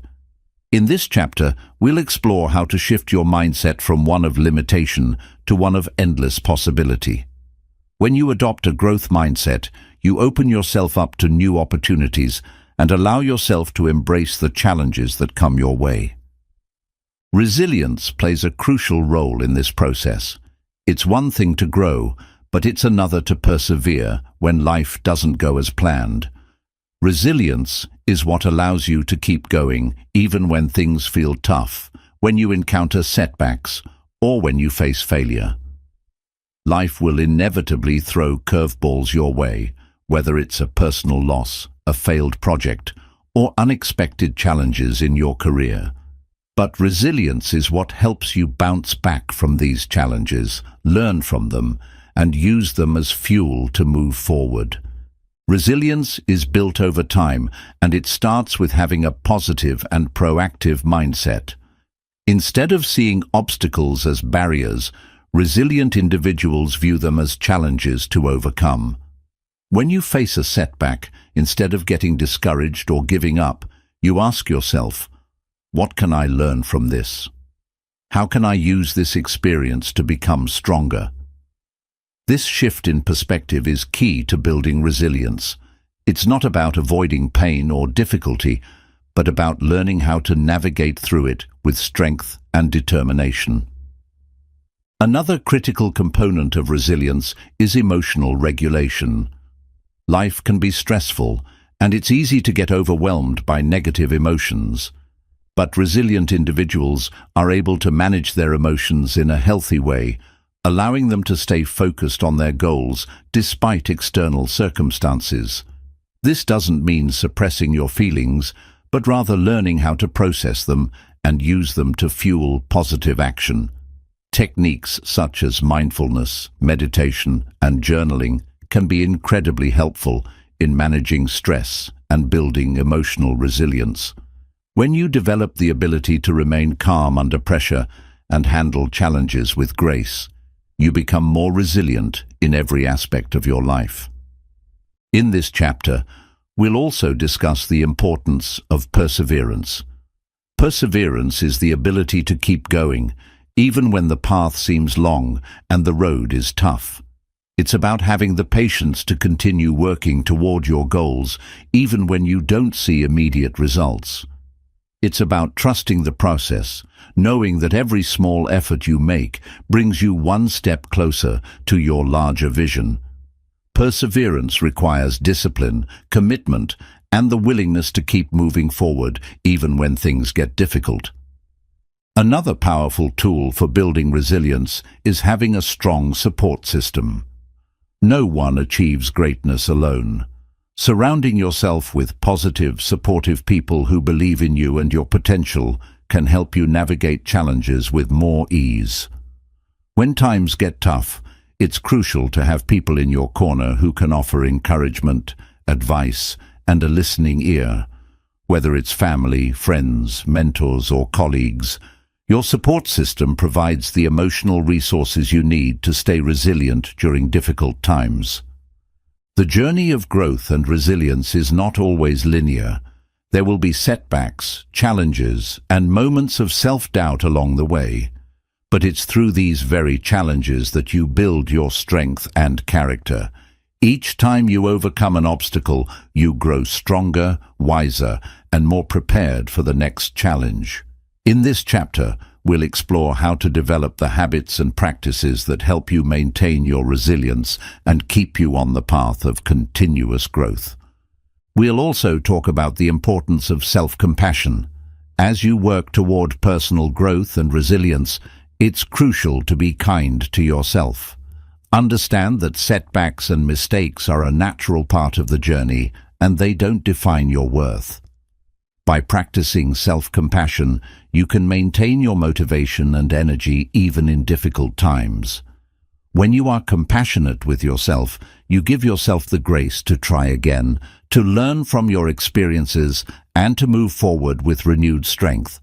In this chapter, we'll explore how to shift your mindset from one of limitation to one of endless possibility. When you adopt a growth mindset, you open yourself up to new opportunities and allow yourself to embrace the challenges that come your way. Resilience plays a crucial role in this process. It's one thing to grow, but it's another to persevere when life doesn't go as planned. Resilience is what allows you to keep going even when things feel tough, when you encounter setbacks, or when you face failure. Life will inevitably throw curveballs your way, whether it's a personal loss, a failed project, or unexpected challenges in your career. But resilience is what helps you bounce back from these challenges, learn from them, and use them as fuel to move forward. Resilience is built over time, and it starts with having a positive and proactive mindset. Instead of seeing obstacles as barriers, resilient individuals view them as challenges to overcome. When you face a setback, instead of getting discouraged or giving up, you ask yourself, what can I learn from this? How can I use this experience to become stronger? This shift in perspective is key to building resilience. It's not about avoiding pain or difficulty, but about learning how to navigate through it with strength and determination. Another critical component of resilience is emotional regulation. Life can be stressful, and it's easy to get overwhelmed by negative emotions. But resilient individuals are able to manage their emotions in a healthy way, allowing them to stay focused on their goals despite external circumstances. This doesn't mean suppressing your feelings, but rather learning how to process them and use them to fuel positive action. Techniques such as mindfulness, meditation, and journaling can be incredibly helpful in managing stress and building emotional resilience. When you develop the ability to remain calm under pressure and handle challenges with grace, you become more resilient in every aspect of your life. In this chapter, we'll also discuss the importance of perseverance. Perseverance is the ability to keep going, even when the path seems long and the road is tough. It's about having the patience to continue working toward your goals, even when you don't see immediate results. It's about trusting the process, knowing that every small effort you make brings you one step closer to your larger vision. Perseverance requires discipline, commitment, and the willingness to keep moving forward even when things get difficult. Another powerful tool for building resilience is having a strong support system. No one achieves greatness alone. Surrounding yourself with positive, supportive people who believe in you and your potential can help you navigate challenges with more ease. When times get tough, it's crucial to have people in your corner who can offer encouragement, advice, and a listening ear. Whether it's family, friends, mentors, or colleagues, your support system provides the emotional resources you need to stay resilient during difficult times. The journey of growth and resilience is not always linear. There will be setbacks, challenges, and moments of self-doubt along the way. But it's through these very challenges that you build your strength and character. Each time you overcome an obstacle, you grow stronger, wiser, and more prepared for the next challenge. In this chapter, we'll explore how to develop the habits and practices that help you maintain your resilience and keep you on the path of continuous growth. We'll also talk about the importance of self-compassion. As you work toward personal growth and resilience, it's crucial to be kind to yourself. Understand that setbacks and mistakes are a natural part of the journey, and they don't define your worth. By practicing self-compassion, you can maintain your motivation and energy even in difficult times. When you are compassionate with yourself, you give yourself the grace to try again, to learn from your experiences, and to move forward with renewed strength.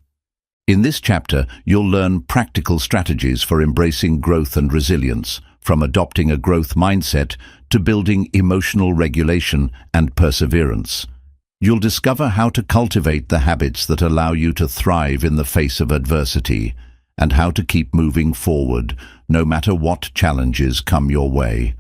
In this chapter, you'll learn practical strategies for embracing growth and resilience, from adopting a growth mindset to building emotional regulation and perseverance. You'll discover how to cultivate the habits that allow you to thrive in the face of adversity, and how to keep moving forward, no matter what challenges come your way.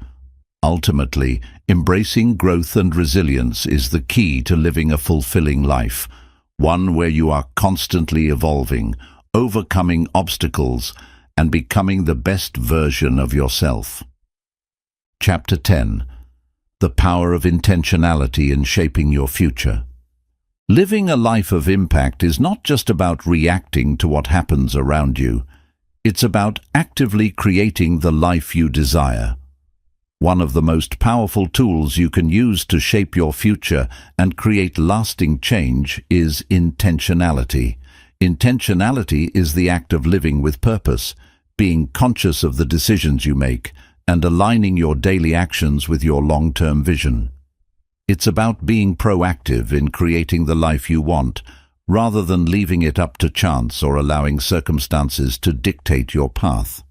Ultimately, embracing growth and resilience is the key to living a fulfilling life, one where you are constantly evolving, overcoming obstacles, and becoming the best version of yourself. Chapter 10. The Power of Intentionality in Shaping Your Future. Living a life of impact is not just about reacting to what happens around you. It's about actively creating the life you desire. One of the most powerful tools you can use to shape your future and create lasting change is intentionality. Intentionality is the act of living with purpose, being conscious of the decisions you make, and aligning your daily actions with your long-term vision. It's about being proactive in creating the life you want, rather than leaving it up to chance or allowing circumstances to dictate your path.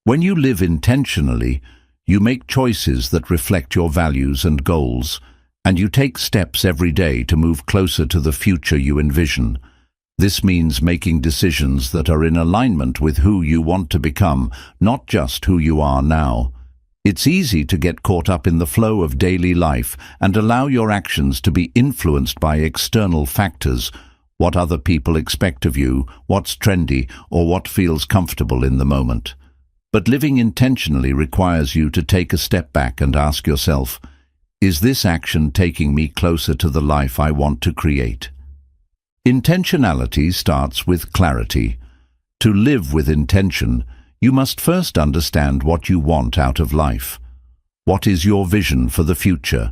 When you live intentionally, you make choices that reflect your values and goals, and you take steps every day to move closer to the future you envision. This means making decisions that are in alignment with who you want to become, not just who you are now. It's easy to get caught up in the flow of daily life and allow your actions to be influenced by external factors, what other people expect of you, what's trendy, or what feels comfortable in the moment. But living intentionally requires you to take a step back and ask yourself, is this action taking me closer to the life I want to create? Intentionality starts with clarity. To live with intention, you must first understand what you want out of life. What is your vision for the future?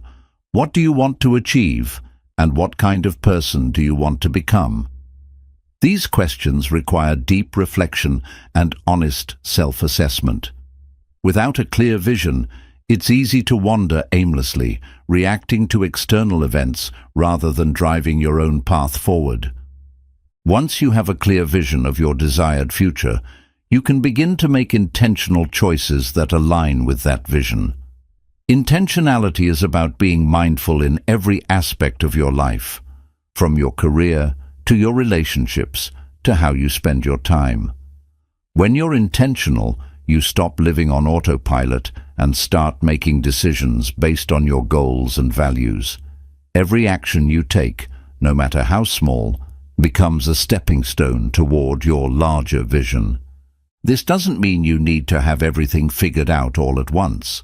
What do you want to achieve? And what kind of person do you want to become? These questions require deep reflection and honest self-assessment. Without a clear vision, it's easy to wander aimlessly, reacting to external events rather than driving your own path forward. Once you have a clear vision of your desired future, you can begin to make intentional choices that align with that vision. Intentionality is about being mindful in every aspect of your life, from your career to your relationships, to how you spend your time. When you're intentional, you stop living on autopilot and start making decisions based on your goals and values. Every action you take, no matter how small, becomes a stepping stone toward your larger vision. This doesn't mean you need to have everything figured out all at once.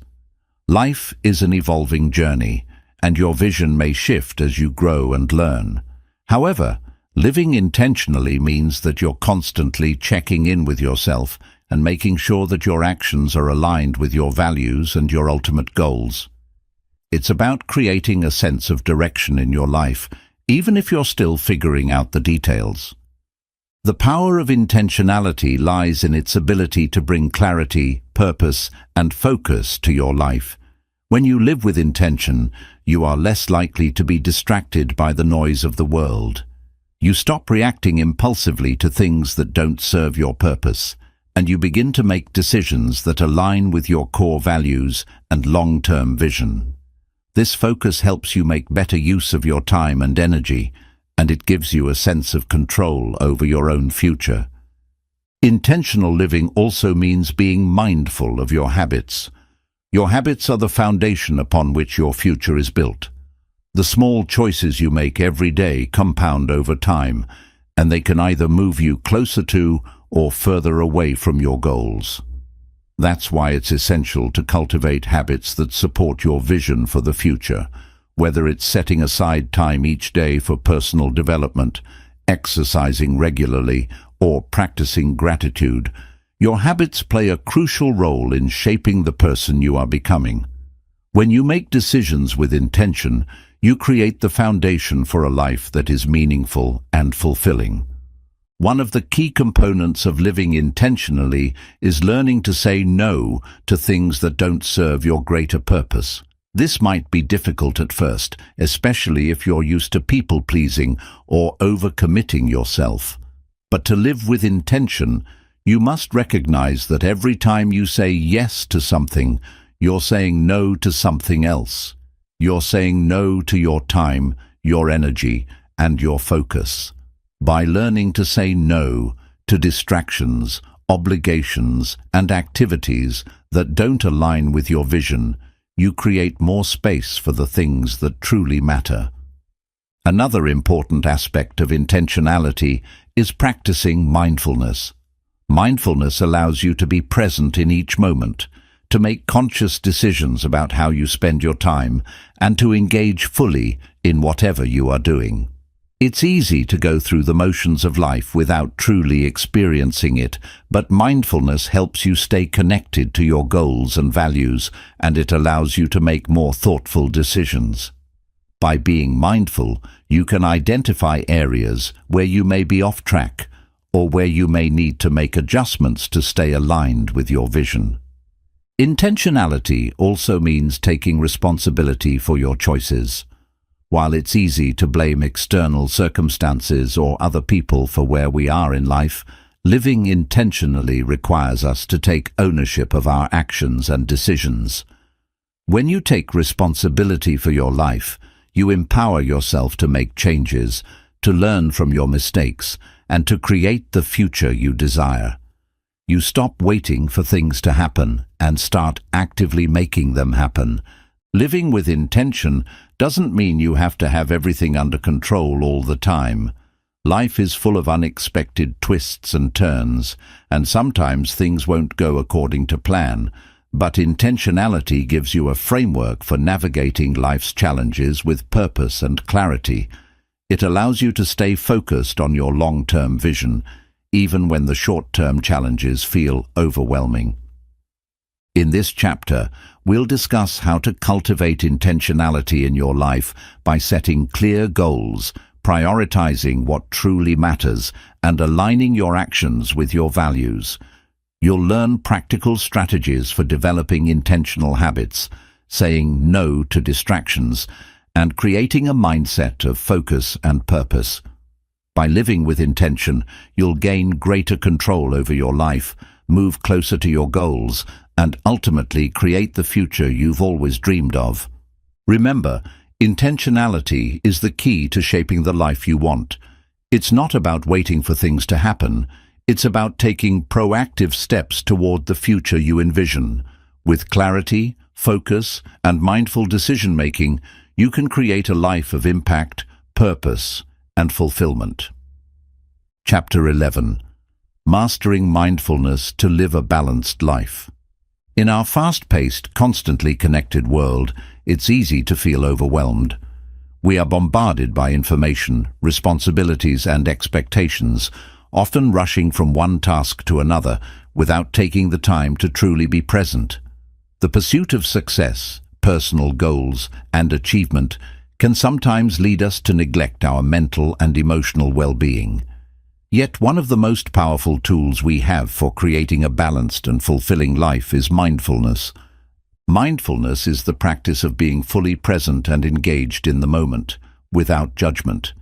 Life is an evolving journey, and your vision may shift as you grow and learn. However, living intentionally means that you're constantly checking in with yourself and making sure that your actions are aligned with your values and your ultimate goals. It's about creating a sense of direction in your life, even if you're still figuring out the details. The power of intentionality lies in its ability to bring clarity, purpose, and focus to your life. When you live with intention, you are less likely to be distracted by the noise of the world. You stop reacting impulsively to things that don't serve your purpose, and you begin to make decisions that align with your core values and long-term vision. This focus helps you make better use of your time and energy, and it gives you a sense of control over your own future. Intentional living also means being mindful of your habits. Your habits are the foundation upon which your future is built. The small choices you make every day compound over time, and they can either move you closer to or further away from your goals. That's why it's essential to cultivate habits that support your vision for the future, whether it's setting aside time each day for personal development, exercising regularly, or practicing gratitude. Your habits play a crucial role in shaping the person you are becoming. When you make decisions with intention, you create the foundation for a life that is meaningful and fulfilling. One of the key components of living intentionally is learning to say no to things that don't serve your greater purpose. This might be difficult at first, especially if you're used to people-pleasing or overcommitting yourself. But to live with intention, you must recognize that every time you say yes to something, you're saying no to something else. You're saying no to your time, your energy, and your focus. By learning to say no to distractions, obligations, and activities that don't align with your vision, you create more space for the things that truly matter. Another important aspect of intentionality is practicing mindfulness. Mindfulness allows you to be present in each moment, to make conscious decisions about how you spend your time, and to engage fully in whatever you are doing. It's easy to go through the motions of life without truly experiencing it, but mindfulness helps you stay connected to your goals and values, and it allows you to make more thoughtful decisions. By being mindful, you can identify areas where you may be off track, or where you may need to make adjustments to stay aligned with your vision. Intentionality also means taking responsibility for your choices. While it's easy to blame external circumstances or other people for where we are in life, living intentionally requires us to take ownership of our actions and decisions. When you take responsibility for your life, you empower yourself to make changes, to learn from your mistakes, and to create the future you desire. You stop waiting for things to happen and start actively making them happen. Living with intention doesn't mean you have to have everything under control all the time. Life is full of unexpected twists and turns, and sometimes things won't go according to plan, but intentionality gives you a framework for navigating life's challenges with purpose and clarity. It allows you to stay focused on your long-term vision, even when the short-term challenges feel overwhelming. In this chapter, we'll discuss how to cultivate intentionality in your life by setting clear goals, prioritizing what truly matters, and aligning your actions with your values. You'll learn practical strategies for developing intentional habits, saying no to distractions, and creating a mindset of focus and purpose. By living with intention, you'll gain greater control over your life, move closer to your goals, and ultimately create the future you've always dreamed of. Remember, intentionality is the key to shaping the life you want. It's not about waiting for things to happen. It's about taking proactive steps toward the future you envision. With clarity, focus, and mindful decision-making, you can create a life of impact, purpose, and fulfillment. Chapter 11. Mastering Mindfulness to Live a Balanced Life. In our fast-paced, constantly connected world, it's easy to feel overwhelmed. We are bombarded by information, responsibilities, and expectations, often rushing from one task to another without taking the time to truly be present. The pursuit of success, personal goals, and achievement can sometimes lead us to neglect our mental and emotional well-being. Yet one of the most powerful tools we have for creating a balanced and fulfilling life is mindfulness. Mindfulness is the practice of being fully present and engaged in the moment, without judgment.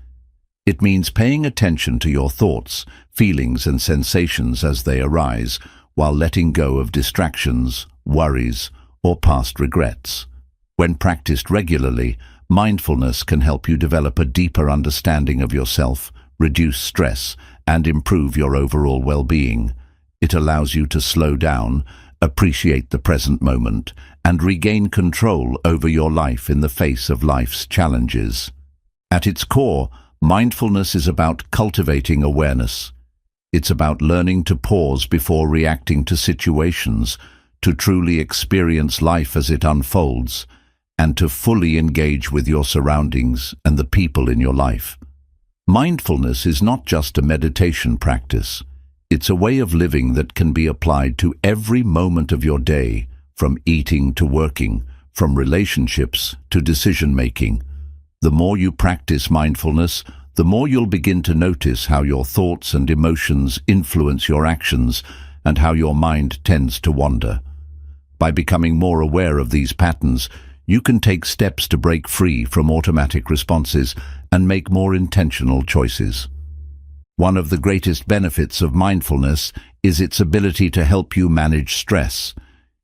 It means paying attention to your thoughts, feelings and sensations as they arise, while letting go of distractions, worries, or past regrets. When practiced regularly, mindfulness can help you develop a deeper understanding of yourself, reduce stress, and improve your overall well-being. It allows you to slow down, appreciate the present moment, and regain control over your life in the face of life's challenges. At its core, mindfulness is about cultivating awareness. It's about learning to pause before reacting to situations, to truly experience life as it unfolds, and to fully engage with your surroundings and the people in your life. Mindfulness is not just a meditation practice. It's a way of living that can be applied to every moment of your day, from eating to working, from relationships to decision-making. The more you practice mindfulness, the more you'll begin to notice how your thoughts and emotions influence your actions and how your mind tends to wander. By becoming more aware of these patterns, you can take steps to break free from automatic responses and make more intentional choices. One of the greatest benefits of mindfulness is its ability to help you manage stress.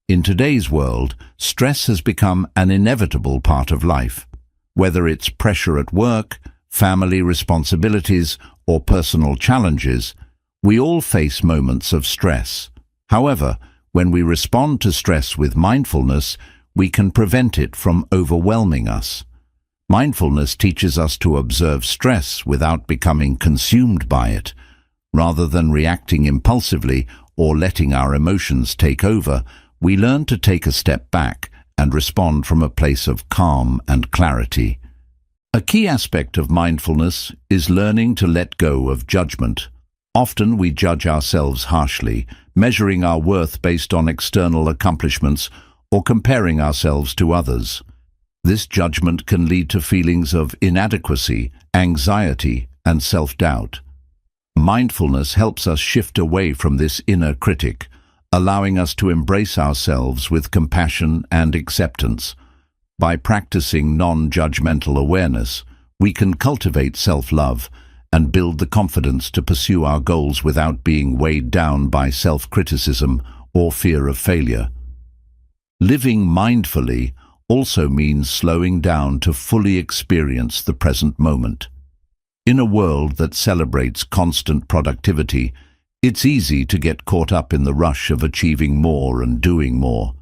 In today's world, stress has become an inevitable part of life. Whether it's pressure at work, family responsibilities, or personal challenges, we all face moments of stress. However, when we respond to stress with mindfulness, we can prevent it from overwhelming us. Mindfulness teaches us to observe stress without becoming consumed by it. Rather than reacting impulsively or letting our emotions take over, we learn to take a step back and respond from a place of calm and clarity. A key aspect of mindfulness is learning to let go of judgment. Often we judge ourselves harshly, measuring our worth based on external accomplishments or comparing ourselves to others. This judgment can lead to feelings of inadequacy, anxiety, and self-doubt. Mindfulness helps us shift away from this inner critic, allowing us to embrace ourselves with compassion and acceptance. By practicing non-judgmental awareness, we can cultivate self-love and build the confidence to pursue our goals without being weighed down by self-criticism or fear of failure. Living mindfully also means slowing down to fully experience the present moment. In a world that celebrates constant productivity, it's easy to get caught up in the rush of achieving more and doing more.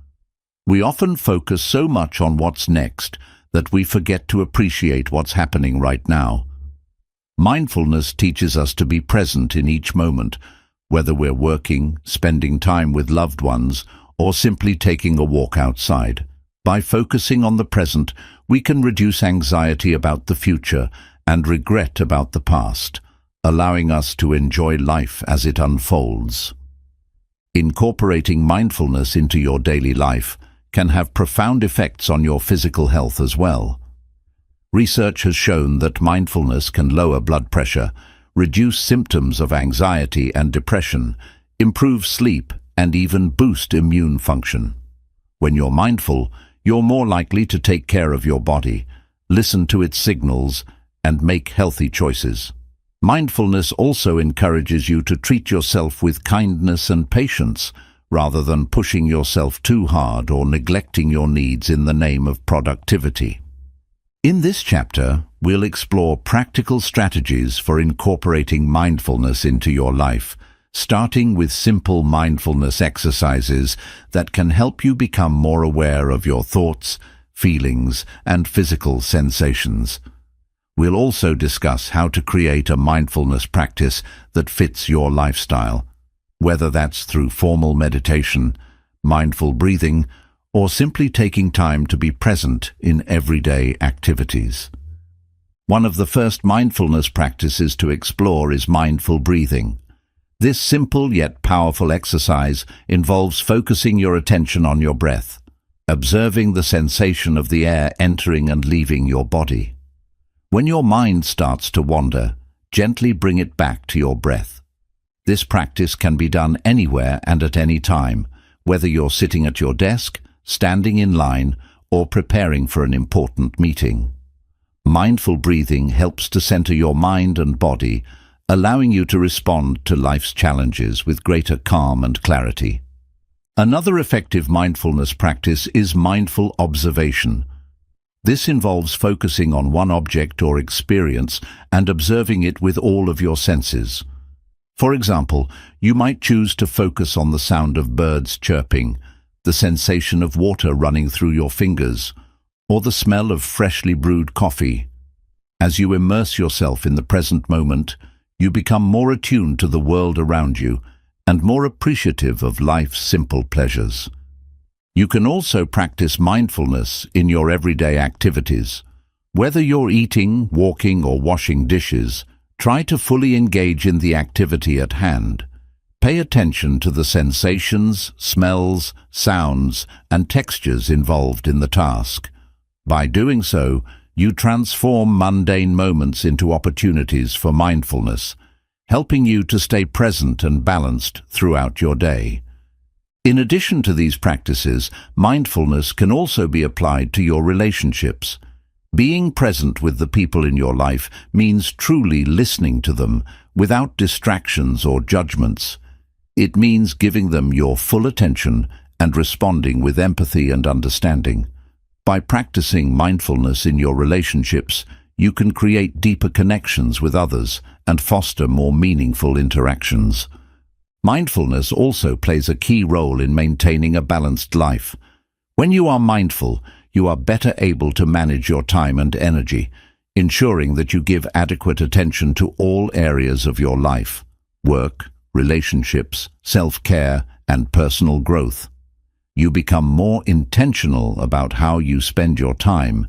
We often focus so much on what's next that we forget to appreciate what's happening right now. Mindfulness teaches us to be present in each moment, whether we're working, spending time with loved ones, or simply taking a walk outside. By focusing on the present, we can reduce anxiety about the future and regret about the past, allowing us to enjoy life as it unfolds. Incorporating mindfulness into your daily life can have profound effects on your physical health as well. Research has shown that mindfulness can lower blood pressure, reduce symptoms of anxiety and depression, improve sleep, and even boost immune function. When you're mindful, you're more likely to take care of your body, listen to its signals, and make healthy choices. Mindfulness also encourages you to treat yourself with kindness and patience, rather than pushing yourself too hard or neglecting your needs in the name of productivity. In this chapter, we'll explore practical strategies for incorporating mindfulness into your life, starting with simple mindfulness exercises that can help you become more aware of your thoughts, feelings, and physical sensations. We'll also discuss how to create a mindfulness practice that fits your lifestyle, whether that's through formal meditation, mindful breathing, or simply taking time to be present in everyday activities. One of the first mindfulness practices to explore is mindful breathing. This simple yet powerful exercise involves focusing your attention on your breath, observing the sensation of the air entering and leaving your body. When your mind starts to wander, gently bring it back to your breath. This practice can be done anywhere and at any time, whether you're sitting at your desk, standing in line, or preparing for an important meeting. Mindful breathing helps to center your mind and body, allowing you to respond to life's challenges with greater calm and clarity. Another effective mindfulness practice is mindful observation. This involves focusing on one object or experience and observing it with all of your senses. For example, you might choose to focus on the sound of birds chirping, the sensation of water running through your fingers, or the smell of freshly brewed coffee. As you immerse yourself in the present moment, you become more attuned to the world around you and more appreciative of life's simple pleasures. You can also practice mindfulness in your everyday activities. Whether you're eating, walking, or washing dishes, try to fully engage in the activity at hand. Pay attention to the sensations, smells, sounds, and textures involved in the task. By doing so, you transform mundane moments into opportunities for mindfulness, helping you to stay present and balanced throughout your day. In addition to these practices, mindfulness can also be applied to your relationships. Being present with the people in your life means truly listening to them without distractions or judgments. It means giving them your full attention and responding with empathy and understanding. By practicing mindfulness in your relationships, you can create deeper connections with others and foster more meaningful interactions. Mindfulness also plays a key role in maintaining a balanced life. When you are mindful, you are better able to manage your time and energy, ensuring that you give adequate attention to all areas of your life: work, relationships, self-care, and personal growth. You become more intentional about how you spend your time,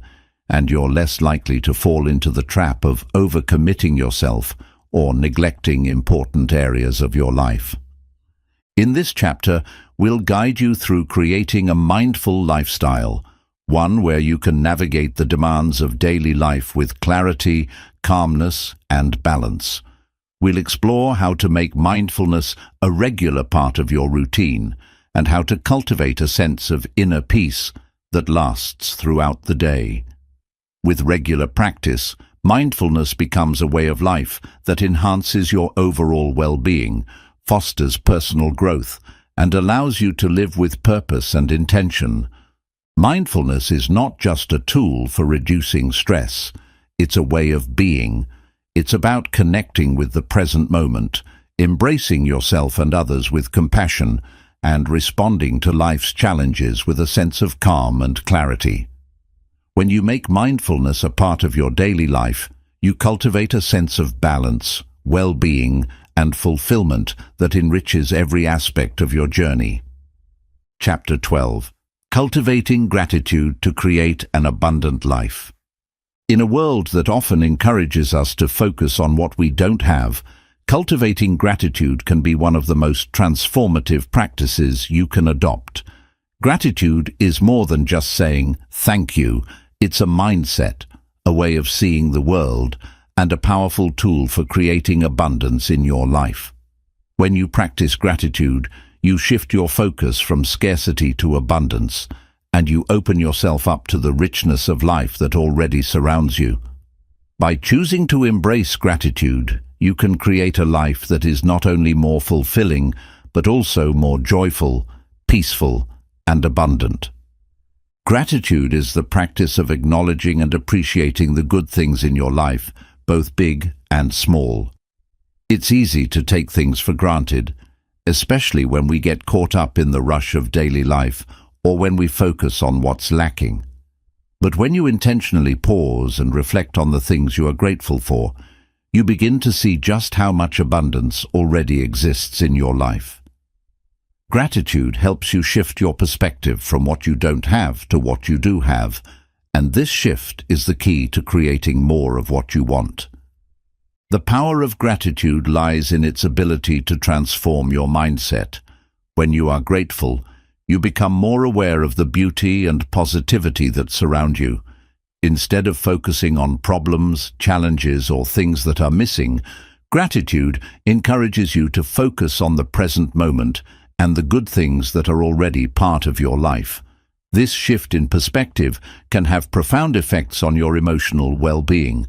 and you're less likely to fall into the trap of overcommitting yourself or neglecting important areas of your life. In this chapter, we'll guide you through creating a mindful lifestyle, one where you can navigate the demands of daily life with clarity, calmness, and balance. We'll explore how to make mindfulness a regular part of your routine and how to cultivate a sense of inner peace that lasts throughout the day. With regular practice, mindfulness becomes a way of life that enhances your overall well-being, fosters personal growth, and allows you to live with purpose and intention. Mindfulness is not just a tool for reducing stress. It's a way of being. It's about connecting with the present moment, embracing yourself and others with compassion, and responding to life's challenges with a sense of calm and clarity. When you make mindfulness a part of your daily life, you cultivate a sense of balance, well-being, and fulfillment that enriches every aspect of your journey. Chapter 12. Cultivating Gratitude to Create an Abundant Life. In a world that often encourages us to focus on what we don't have, cultivating gratitude can be one of the most transformative practices you can adopt. Gratitude is more than just saying thank you. It's a mindset, a way of seeing the world, and a powerful tool for creating abundance in your life. When you practice gratitude, you shift your focus from scarcity to abundance, and you open yourself up to the richness of life that already surrounds you. By choosing to embrace gratitude, you can create a life that is not only more fulfilling, but also more joyful, peaceful, and abundant. Gratitude is the practice of acknowledging and appreciating the good things in your life, both big and small. It's easy to take things for granted, especially when we get caught up in the rush of daily life or when we focus on what's lacking. But when you intentionally pause and reflect on the things you are grateful for, you begin to see just how much abundance already exists in your life. Gratitude helps you shift your perspective from what you don't have to what you do have, and this shift is the key to creating more of what you want. The power of gratitude lies in its ability to transform your mindset. When you are grateful, you become more aware of the beauty and positivity that surround you. Instead of focusing on problems, challenges, or things that are missing, gratitude encourages you to focus on the present moment and the good things that are already part of your life. This shift in perspective can have profound effects on your emotional well-being.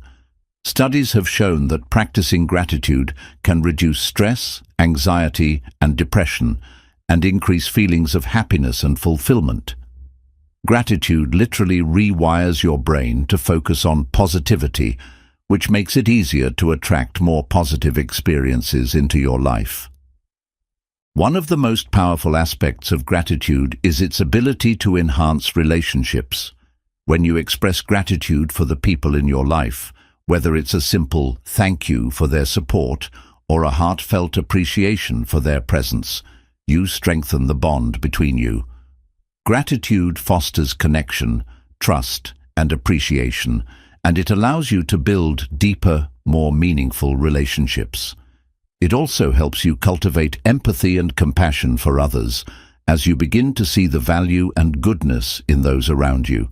Studies have shown that practicing gratitude can reduce stress, anxiety, and depression, and increase feelings of happiness and fulfillment. Gratitude literally rewires your brain to focus on positivity, which makes it easier to attract more positive experiences into your life. One of the most powerful aspects of gratitude is its ability to enhance relationships. When you express gratitude for the people in your life, whether it's a simple thank you for their support or a heartfelt appreciation for their presence, you strengthen the bond between you. Gratitude fosters connection, trust, and appreciation, and it allows you to build deeper, more meaningful relationships. It also helps you cultivate empathy and compassion for others as you begin to see the value and goodness in those around you.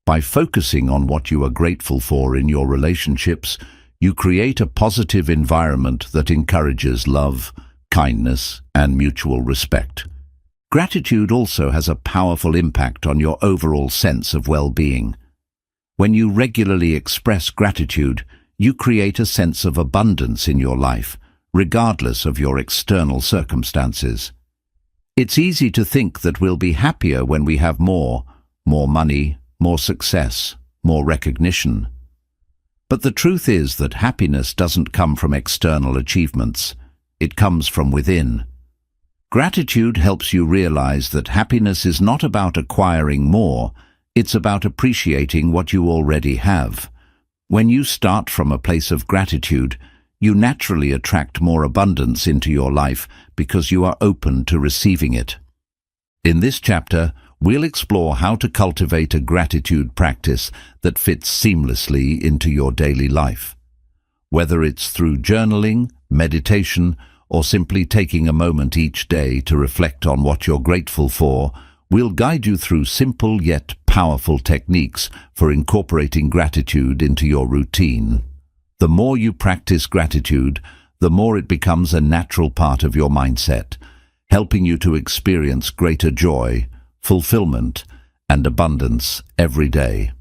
By focusing on what you are grateful for in your relationships, you create a positive environment that encourages love, kindness, and mutual respect. Gratitude also has a powerful impact on your overall sense of well-being. When you regularly express gratitude, you create a sense of abundance in your life, regardless of your external circumstances. It's easy to think that we'll be happier when we have more money, more success, more recognition. But the truth is that happiness doesn't come from external achievements. It comes from within. Gratitude helps you realize that happiness is not about acquiring more, it's about appreciating what you already have. When you start from a place of gratitude, you naturally attract more abundance into your life because you are open to receiving it. In this chapter, we'll explore how to cultivate a gratitude practice that fits seamlessly into your daily life. Whether it's through journaling, meditation, or simply taking a moment each day to reflect on what you're grateful for, we'll guide you through simple yet powerful techniques for incorporating gratitude into your routine. The more you practice gratitude, the more it becomes a natural part of your mindset, helping you to experience greater joy, fulfillment, and abundance every day.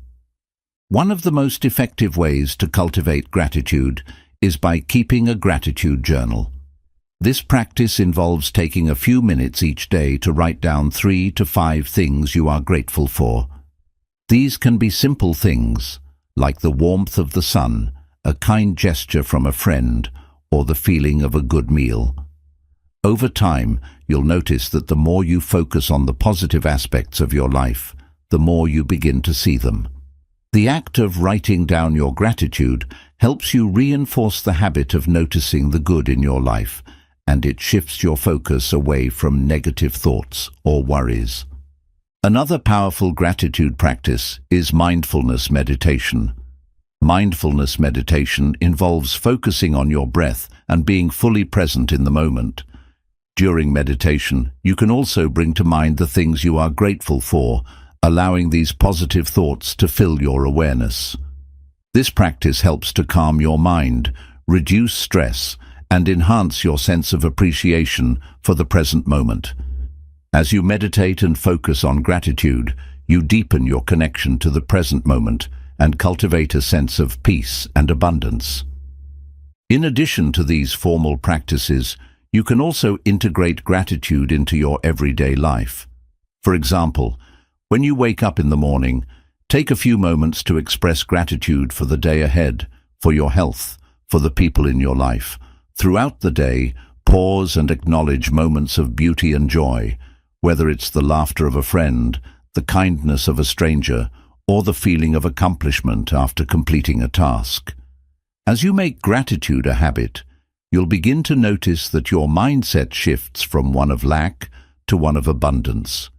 One of the most effective ways to cultivate gratitude is by keeping a gratitude journal. This practice involves taking a few minutes each day to write down 3 to 5 things you are grateful for. These can be simple things, like the warmth of the sun, a kind gesture from a friend, or the feeling of a good meal. Over time, you'll notice that the more you focus on the positive aspects of your life, the more you begin to see them. The act of writing down your gratitude helps you reinforce the habit of noticing the good in your life, and it shifts your focus away from negative thoughts or worries. Another powerful gratitude practice is mindfulness meditation. Mindfulness meditation involves focusing on your breath and being fully present in the moment. During meditation, you can also bring to mind the things you are grateful for, allowing these positive thoughts to fill your awareness. This practice helps to calm your mind, reduce stress, and enhance your sense of appreciation for the present moment. As you meditate and focus on gratitude, you deepen your connection to the present moment and cultivate a sense of peace and abundance. In addition to these formal practices, you can also integrate gratitude into your everyday life. For example, when you wake up in the morning, take a few moments to express gratitude for the day ahead, for your health, for the people in your life. Throughout the day, pause and acknowledge moments of beauty and joy, whether it's the laughter of a friend, the kindness of a stranger, or the feeling of accomplishment after completing a task. As you make gratitude a habit, you'll begin to notice that your mindset shifts from one of lack to one of abundance.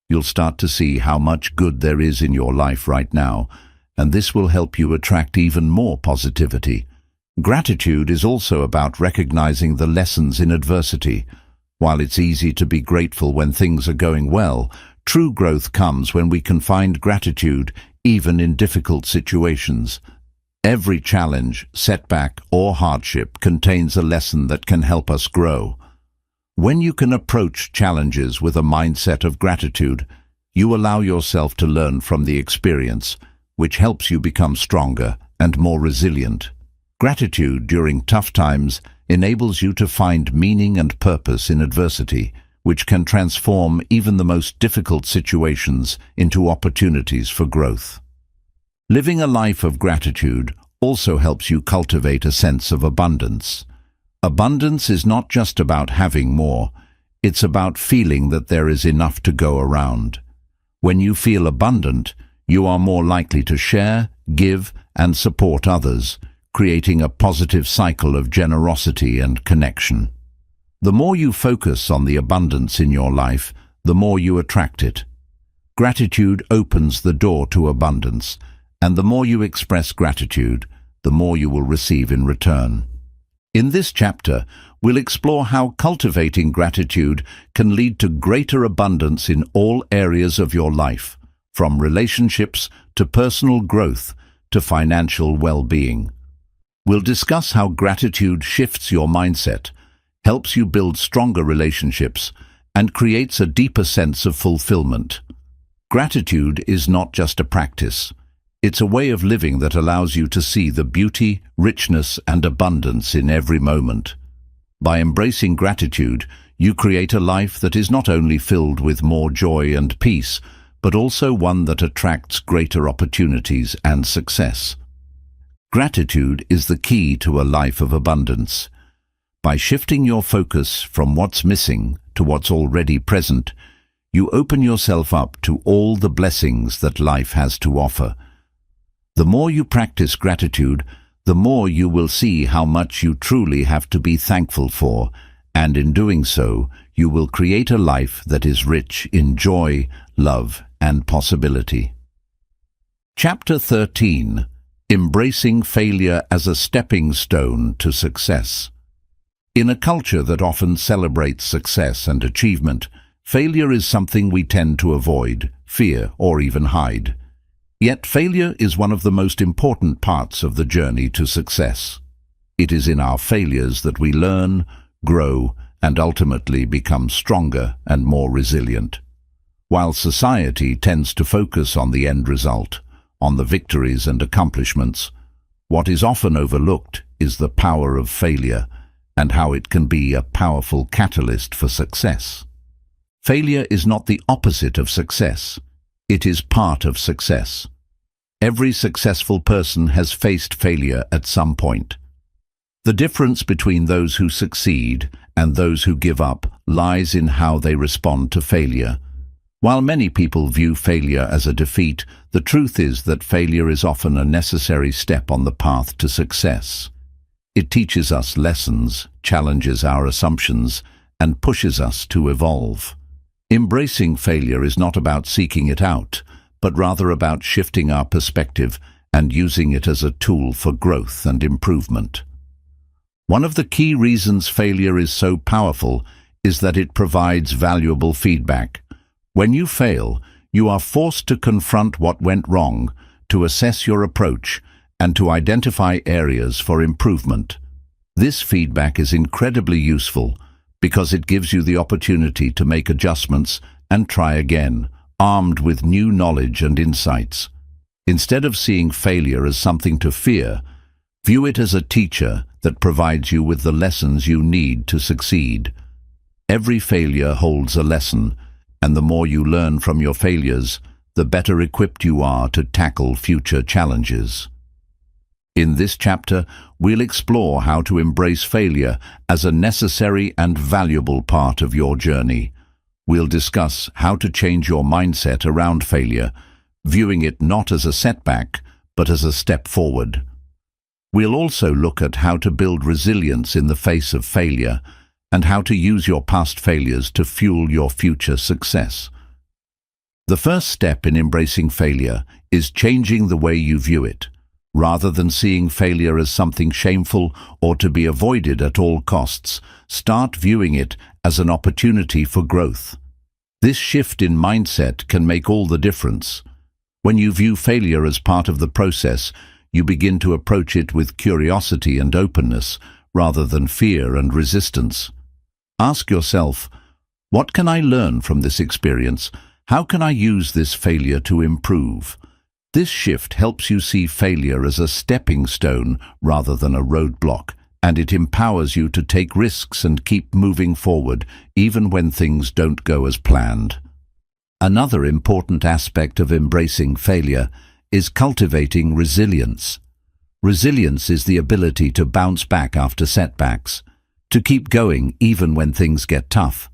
You'll start to see how much good there is in your life right now, and this will help you attract even more positivity. Gratitude is also about recognizing the lessons in adversity. While it's easy to be grateful when things are going well, true growth comes when we can find gratitude even in difficult situations. Every challenge, setback, or hardship contains a lesson that can help us grow. When you can approach challenges with a mindset of gratitude, you allow yourself to learn from the experience, which helps you become stronger and more resilient. Gratitude during tough times enables you to find meaning and purpose in adversity, which can transform even the most difficult situations into opportunities for growth. Living a life of gratitude also helps you cultivate a sense of abundance. Abundance is not just about having more, it's about feeling that there is enough to go around. When you feel abundant, you are more likely to share, give, and support others, creating a positive cycle of generosity and connection. The more you focus on the abundance in your life, the more you attract it. Gratitude opens the door to abundance, and the more you express gratitude, the more you will receive in return. In this chapter, we'll explore how cultivating gratitude can lead to greater abundance in all areas of your life, from relationships to personal growth to financial well-being. We'll discuss how gratitude shifts your mindset, helps you build stronger relationships, and creates a deeper sense of fulfillment. Gratitude is not just a practice. It's a way of living that allows you to see the beauty, richness, and abundance in every moment. By embracing gratitude, you create a life that is not only filled with more joy and peace, but also one that attracts greater opportunities and success. Gratitude is the key to a life of abundance. By shifting your focus from what's missing to what's already present, you open yourself up to all the blessings that life has to offer. The more you practice gratitude, the more you will see how much you truly have to be thankful for, and in doing so, you will create a life that is rich in joy, love, and possibility. Chapter 13. Embracing Failure as a Stepping Stone to Success. In a culture that often celebrates success and achievement, failure is something we tend to avoid, fear, or even hide. Yet failure is one of the most important parts of the journey to success. It is in our failures that we learn, grow, and ultimately become stronger and more resilient. While society tends to focus on the end result, on the victories and accomplishments, what is often overlooked is the power of failure and how it can be a powerful catalyst for success. Failure is not the opposite of success. It is part of success. Every successful person has faced failure at some point. The difference between those who succeed and those who give up lies in how they respond to failure. While many people view failure as a defeat, the truth is that failure is often a necessary step on the path to success. It teaches us lessons, challenges our assumptions, and pushes us to evolve. Embracing failure is not about seeking it out, but rather about shifting our perspective and using it as a tool for growth and improvement. One of the key reasons failure is so powerful is that it provides valuable feedback. When you fail, you are forced to confront what went wrong, to assess your approach, and to identify areas for improvement. This feedback is incredibly useful because it gives you the opportunity to make adjustments and try again, armed with new knowledge and insights. Instead of seeing failure as something to fear, view it as a teacher that provides you with the lessons you need to succeed. Every failure holds a lesson, and the more you learn from your failures, the better equipped you are to tackle future challenges. In this chapter, we'll explore how to embrace failure as a necessary and valuable part of your journey. We'll discuss how to change your mindset around failure, viewing it not as a setback, but as a step forward. We'll also look at how to build resilience in the face of failure, and how to use your past failures to fuel your future success. The first step in embracing failure is changing the way you view it. Rather than seeing failure as something shameful or to be avoided at all costs, start viewing it as an opportunity for growth. This shift in mindset can make all the difference. When you view failure as part of the process, you begin to approach it with curiosity and openness, rather than fear and resistance. Ask yourself, what can I learn from this experience? How can I use this failure to improve? This shift helps you see failure as a stepping stone rather than a roadblock, and it empowers you to take risks and keep moving forward even when things don't go as planned. Another important aspect of embracing failure is cultivating resilience. Resilience is the ability to bounce back after setbacks, to keep going even when things get tough.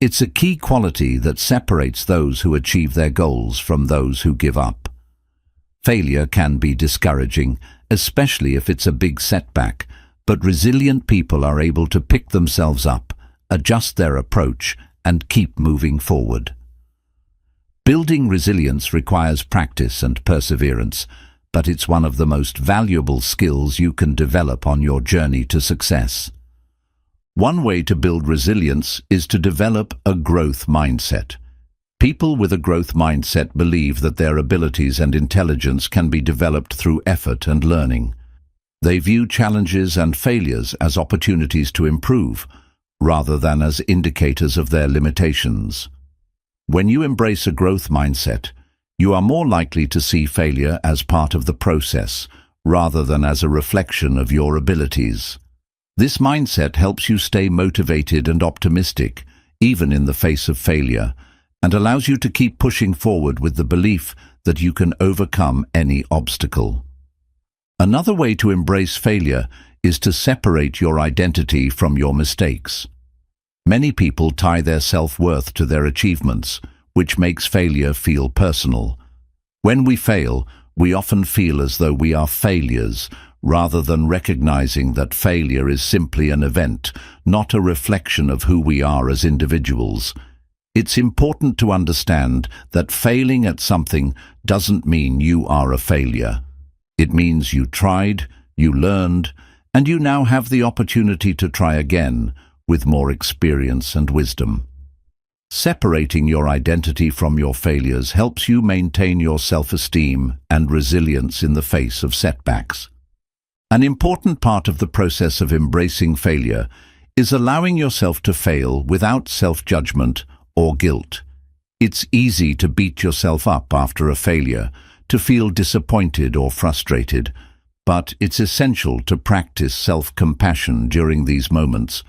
It's a key quality that separates those who achieve their goals from those who give up. Failure can be discouraging, especially if it's a big setback, but resilient people are able to pick themselves up, adjust their approach, and keep moving forward. Building resilience requires practice and perseverance, but it's one of the most valuable skills you can develop on your journey to success. One way to build resilience is to develop a growth mindset. People with a growth mindset believe that their abilities and intelligence can be developed through effort and learning. They view challenges and failures as opportunities to improve, rather than as indicators of their limitations. When you embrace a growth mindset, you are more likely to see failure as part of the process, rather than as a reflection of your abilities. This mindset helps you stay motivated and optimistic, even in the face of failure, and allows you to keep pushing forward with the belief that you can overcome any obstacle. Another way to embrace failure is to separate your identity from your mistakes. Many people tie their self-worth to their achievements, which makes failure feel personal. When we fail, we often feel as though we are failures, rather than recognizing that failure is simply an event, not a reflection of who we are as individuals. It's important to understand that failing at something doesn't mean you are a failure. It means you tried, you learned, and you now have the opportunity to try again, with more experience and wisdom. Separating your identity from your failures helps you maintain your self-esteem and resilience in the face of setbacks. An important part of the process of embracing failure is allowing yourself to fail without self-judgment or guilt. It's easy to beat yourself up after a failure, to feel disappointed or frustrated, but it's essential to practice self-compassion during these moments.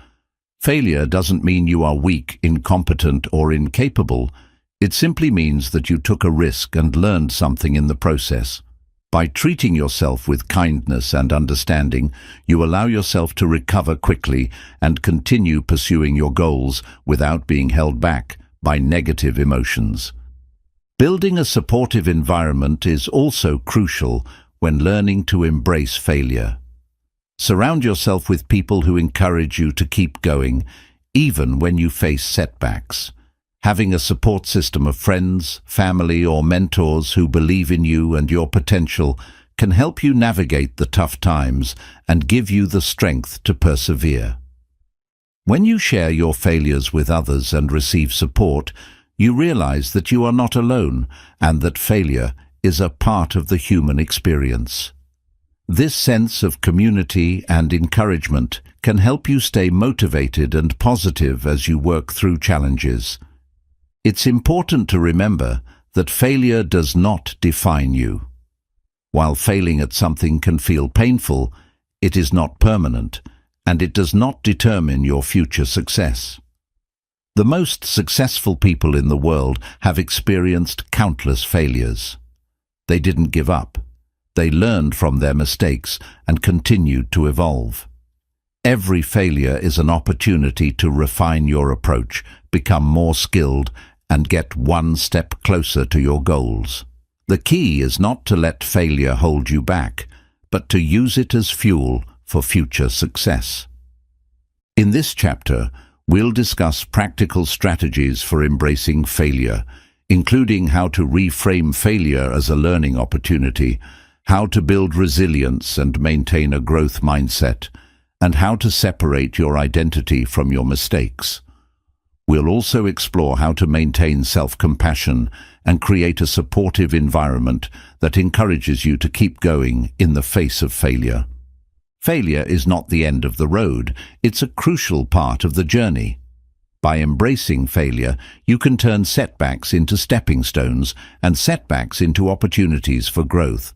Failure doesn't mean you are weak, incompetent, or incapable. It simply means that you took a risk and learned something in the process. By treating yourself with kindness and understanding, you allow yourself to recover quickly and continue pursuing your goals without being held back by negative emotions. Building a supportive environment is also crucial when learning to embrace failure. Surround yourself with people who encourage you to keep going, even when you face setbacks. Having a support system of friends, family, or mentors who believe in you and your potential can help you navigate the tough times and give you the strength to persevere. When you share your failures with others and receive support, you realize that you are not alone and that failure is a part of the human experience. This sense of community and encouragement can help you stay motivated and positive as you work through challenges. It's important to remember that failure does not define you. While failing at something can feel painful, it is not permanent, and it does not determine your future success. The most successful people in the world have experienced countless failures. They didn't give up. They learned from their mistakes and continued to evolve. Every failure is an opportunity to refine your approach, become more skilled, and get one step closer to your goals. The key is not to let failure hold you back, but to use it as fuel for future success. In this chapter, we'll discuss practical strategies for embracing failure, including how to reframe failure as a learning opportunity, how to build resilience and maintain a growth mindset, and how to separate your identity from your mistakes. We'll also explore how to maintain self-compassion and create a supportive environment that encourages you to keep going in the face of failure. Failure is not the end of the road, it's a crucial part of the journey. By embracing failure, you can turn setbacks into stepping stones and setbacks into opportunities for growth.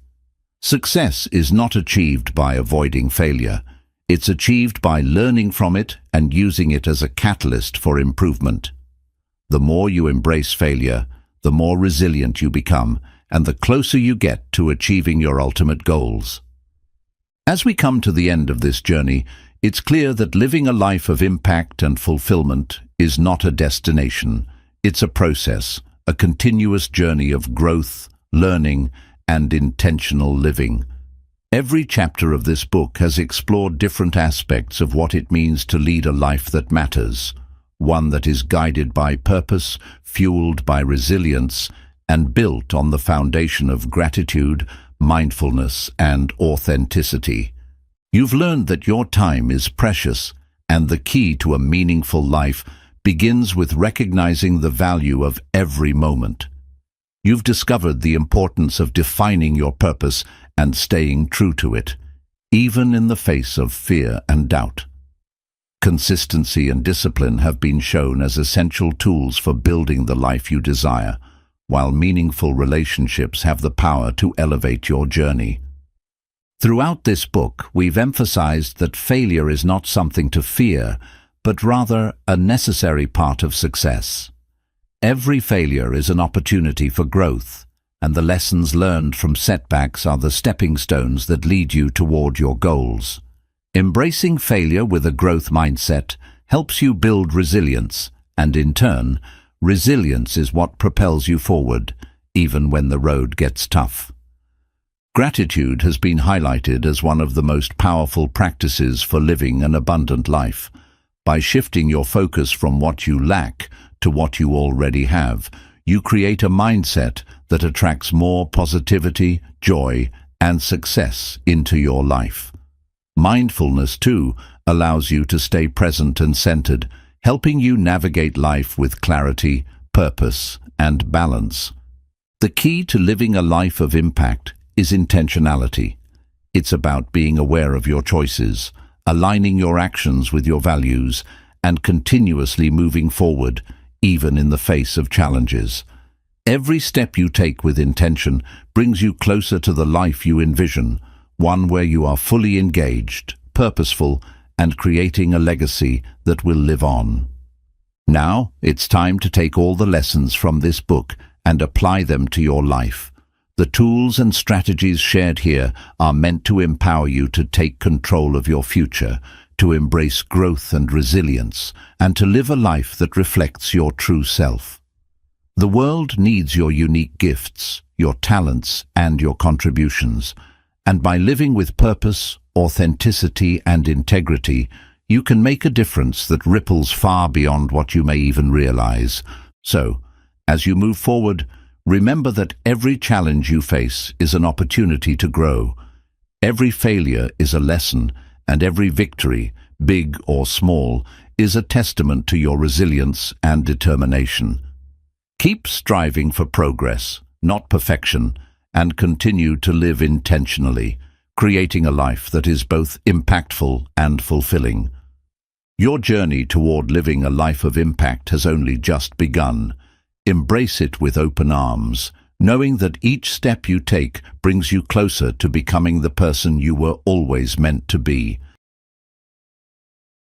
Success is not achieved by avoiding failure. It's achieved by learning from it and using it as a catalyst for improvement. The more you embrace failure, the more resilient you become, and the closer you get to achieving your ultimate goals. As we come to the end of this journey, it's clear that living a life of impact and fulfillment is not a destination. It's a process, a continuous journey of growth, learning, and intentional living. Every chapter of this book has explored different aspects of what it means to lead a life that matters, one that is guided by purpose, fueled by resilience, and built on the foundation of gratitude, mindfulness, and authenticity. You've learned that your time is precious, and the key to a meaningful life begins with recognizing the value of every moment. You've discovered the importance of defining your purpose and staying true to it, even in the face of fear and doubt. Consistency and discipline have been shown as essential tools for building the life you desire, while meaningful relationships have the power to elevate your journey. Throughout this book, we've emphasized that failure is not something to fear, but rather a necessary part of success. Every failure is an opportunity for growth, and the lessons learned from setbacks are the stepping stones that lead you toward your goals. Embracing failure with a growth mindset helps you build resilience, and in turn, resilience is what propels you forward, even when the road gets tough. Gratitude has been highlighted as one of the most powerful practices for living an abundant life. By shifting your focus from what you lack to what you already have, you create a mindset that attracts more positivity, joy, and success into your life. Mindfulness, too, allows you to stay present and centered, helping you navigate life with clarity, purpose, and balance. The key to living a life of impact is intentionality. It's about being aware of your choices, aligning your actions with your values, and continuously moving forward, even in the face of challenges. Every step you take with intention brings you closer to the life you envision, one where you are fully engaged, purposeful, and creating a legacy that will live on. Now, it's time to take all the lessons from this book and apply them to your life. The tools and strategies shared here are meant to empower you to take control of your future, to embrace growth and resilience, and to live a life that reflects your true self. The world needs your unique gifts, your talents, and your contributions, and by living with purpose, authenticity, and integrity, you can make a difference that ripples far beyond what you may even realize. So, as you move forward, remember that every challenge you face is an opportunity to grow. Every failure is a lesson, and every victory, big or small, is a testament to your resilience and determination. Keep striving for progress, not perfection, and continue to live intentionally, creating a life that is both impactful and fulfilling. Your journey toward living a life of impact has only just begun. Embrace it with open arms, knowing that each step you take brings you closer to becoming the person you were always meant to be.